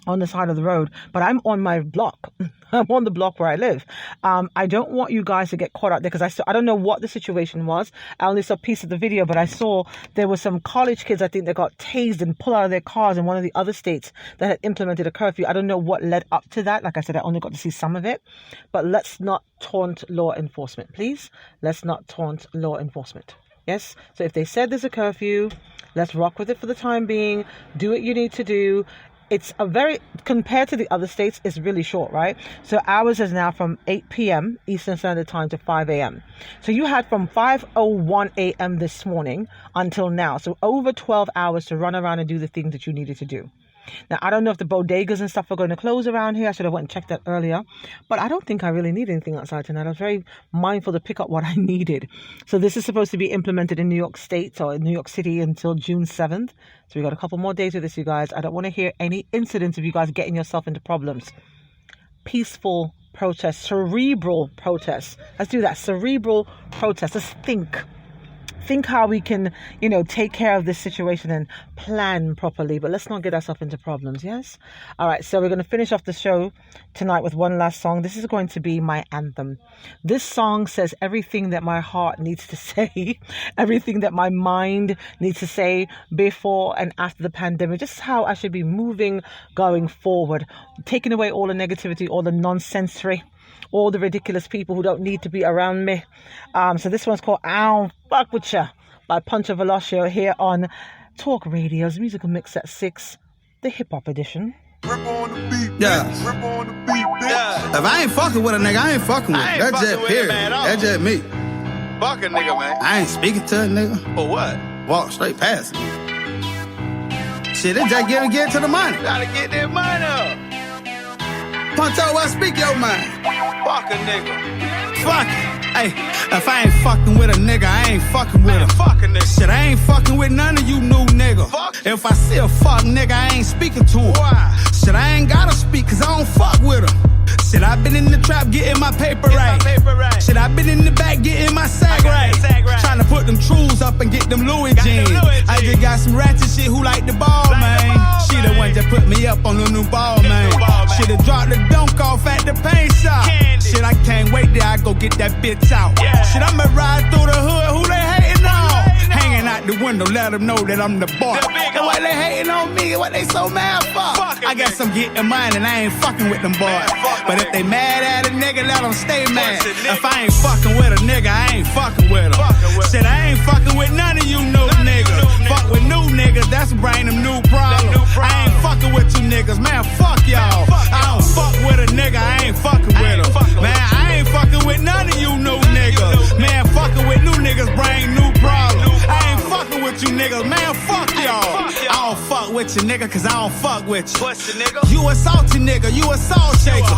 on the side of the road, but I'm on my block. I'm on the block where I live. I don't want you guys to get caught out there because I don't know what the situation was. I only saw a piece of the video, but I saw there were some college kids, I think, that got tased and pulled out of their cars in one of the other states that had implemented a curfew. I don't know what led up to that. Like I said, I only got to see some of it. But let's not taunt law enforcement, please. Let's not taunt law enforcement. Yes? So if they said there's a curfew, let's rock with it for the time being. Do what you need to do. It's compared to the other states, it's really short, right? So ours is now from 8 p.m. Eastern Standard Time to 5 a.m. So you had from 5:01 a.m. this morning until now. So over 12 hours to run around and do the things that you needed to do. Now, I don't know if the bodegas and stuff are going to close around here. I should have went and checked that earlier. But I don't think I really need anything outside tonight. I was very mindful to pick up what I needed. So this is supposed to be implemented in New York State or in New York City until June 7th. So we got a couple more days with this, you guys. I don't want to hear any incidents of you guys getting yourself into problems. Peaceful protest, cerebral protest. Let's do that. Cerebral protest. Let's think how we can, take care of this situation and plan properly. But let's not get ourselves into problems, yes? All right, so we're going to finish off the show tonight with one last song. This is going to be my anthem. This song says everything that my heart needs to say, everything that my mind needs to say before and after the pandemic, just how I should be moving going forward, taking away all the negativity, all the nonsensory, all the ridiculous people who don't need to be around me. So this one's called I Don't Fuck With Ya by Punch Velocio here on Talk Radio's musical mix at 6, the hip hop edition. Yeah. If I ain't fucking with a nigga, I ain't fucking with him. That's just period. That's just me. Fuck a nigga, man. I ain't speaking to a nigga. For what? Walk straight past him. Shit, they just get to the money. Gotta get that money up. Punch out, I speak your mind. Fuck a nigga. Fuck it. Hey, if I ain't fucking with a nigga, I ain't fucking with him. Fuck a nigga. Shit, I ain't fucking with none of you new nigga. Fuck. If I see a fuck nigga, I ain't speaking to him. Why? Shit, I ain't gotta speak cause I don't fuck with him. Shit, I been in the trap getting my paper right. Shit, I been in the back getting my sack right. Trying to put them trues up and get them Louis jeans. I just got some ratchet shit who like the ball, man. She the one that put me up on the new ball, man. Shit, have dropped the dunk off at the paint shop. Shit, I can't wait till I go get that bitch out. Shit, I'ma ride through the hood, who they hating on? Hanging out the window, let them know that I'm the boss. And why they hating on me, what they so mad for? I guess I'm getting mine and I ain't fucking with them boys. But if they mad at a nigga, let them stay mad. If I ain't fucking with a nigga, I ain't fucking with him. Shit, I ain't fucking with none of you new niggas. Fuck with new niggas, that's bring them new problems. I fucking with you niggas, man, fuck y'all. I don't fuck with a nigga, I ain't fucking with him. Man, I ain't fucking with none of you new niggas. Man, fucking with new niggas bring new problems. I ain't fucking with you niggas, man, fuck y'all. I don't fuck with you nigga, cause I don't fuck with you. You a salty nigga, you a salt shaker.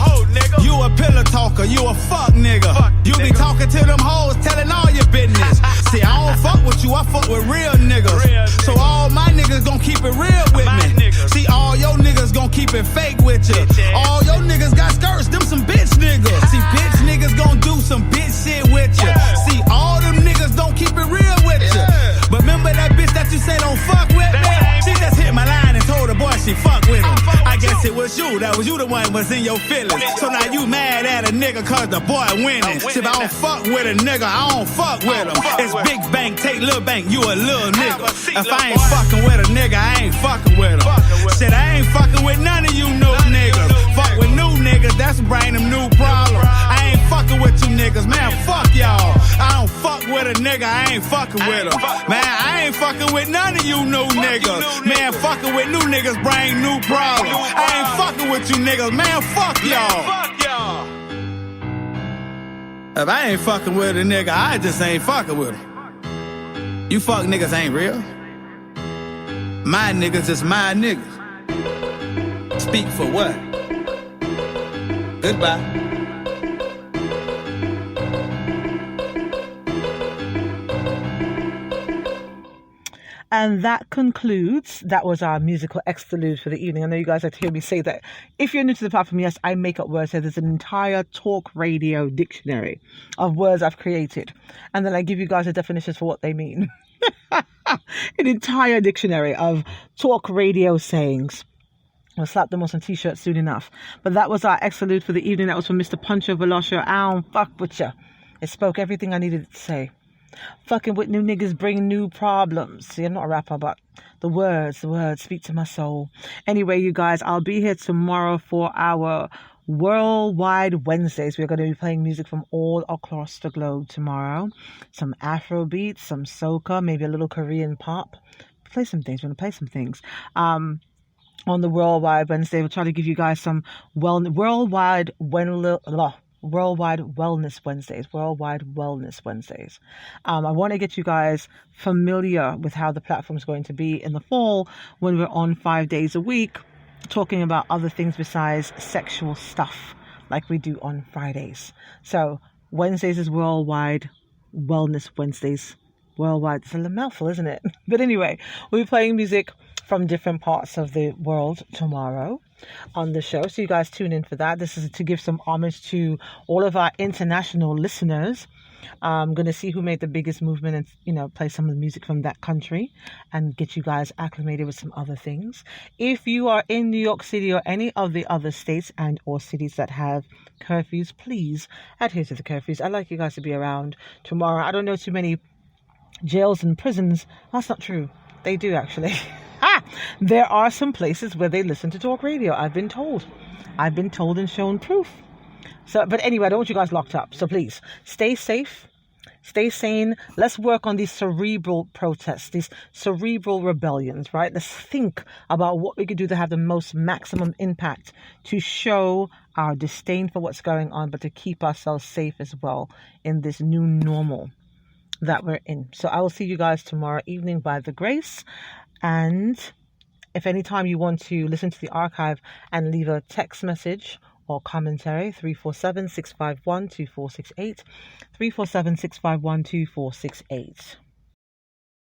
You a pillow talker, you a fuck nigga. You be talking to them hoes, telling all your business. See, I don't fuck with you, I fuck with real niggas. So all my niggas gon' keep it real with me. See, all your niggas gon' keep it fake with you. All your niggas got skirts, them some bitch niggas. See, bitch niggas gon' do some bitch shit with you. See, all them niggas don't keep it real with you. But remember that bitch that you say don't fuck with me? She just hit my line and told the boy she fuck with him. I guess it was you, that was you the one was in your feelings. So now you mad at a nigga cause the boy winning. See, if I don't fuck with a nigga, I don't fuck with him. It's big bank, take little bank, you a little nigga. If I ain't fucking with a nigga, I ain't fucking with him. Shit, I ain't fucking with none of you new niggas. Fuck with new niggas, that's bring them new problems. I ain't fucking with you niggas, man, fuck y'all. I don't fuck with a nigga, I ain't fucking with him. Man, I ain't fucking with none of you new niggas. Man, fucking with new niggas bring new problems. I ain't fucking with you niggas, man, fuck y'all. If I ain't fucking with a nigga, I just ain't fucking with him. You fuck niggas ain't real. My niggas is my niggas. Speak for what? Goodbye. And that was our musical exclude for the evening. I know you guys like to hear me say that. If you're new to the platform, yes, I make up words. So there's an entire talk radio dictionary of words I've created. And then I give you guys the definitions for what they mean. An entire dictionary of talk radio sayings. I'll slap them on some t-shirts soon enough. But that was our exclude for the evening. That was from Mr. Puncho Velocio. I don't fuck with ya. It spoke everything I needed to say. Fucking with new niggas bring new problems. See, I'm not a rapper, but the words speak to my soul. Anyway, you guys, I'll be here tomorrow for our Worldwide Wednesdays. We're going to be playing music from all across the globe tomorrow. Some Afro beats, some soca, maybe a little Korean pop. We're going to play some things. On the Worldwide Wednesday, we'll try to give you guys some Worldwide Wellness Wednesdays. I want to get you guys familiar with how the platform is going to be in the fall when we're on 5 days a week, talking about other things besides sexual stuff like we do on Fridays. So Wednesdays is Worldwide Wellness Wednesdays. Worldwide, it's a mouthful, isn't it? But anyway, we'll be playing music from different parts of the world tomorrow on the show. So you guys tune in for that. This is to give some homage to all of our international listeners. I'm going to see who made the biggest movement and, play some of the music from that country and get you guys acclimated with some other things. If you are in New York City or any of the other states and or cities that have curfews, please adhere to the curfews. I'd like you guys to be around tomorrow. I don't know too many jails and prisons. That's not true. They do actually. There are some places where they listen to talk radio. I've been told and shown proof. So, but anyway, I don't want you guys locked up. So please stay safe, stay sane. Let's work on these cerebral protests, these cerebral rebellions, right? Let's think about what we could do to have the most maximum impact to show our disdain for what's going on, but to keep ourselves safe as well in this new normal that we're in. So I will see you guys tomorrow evening by the grace. And if any time you want to listen to the archive and leave a text message or commentary, 347-651-2468, 347-651-2468.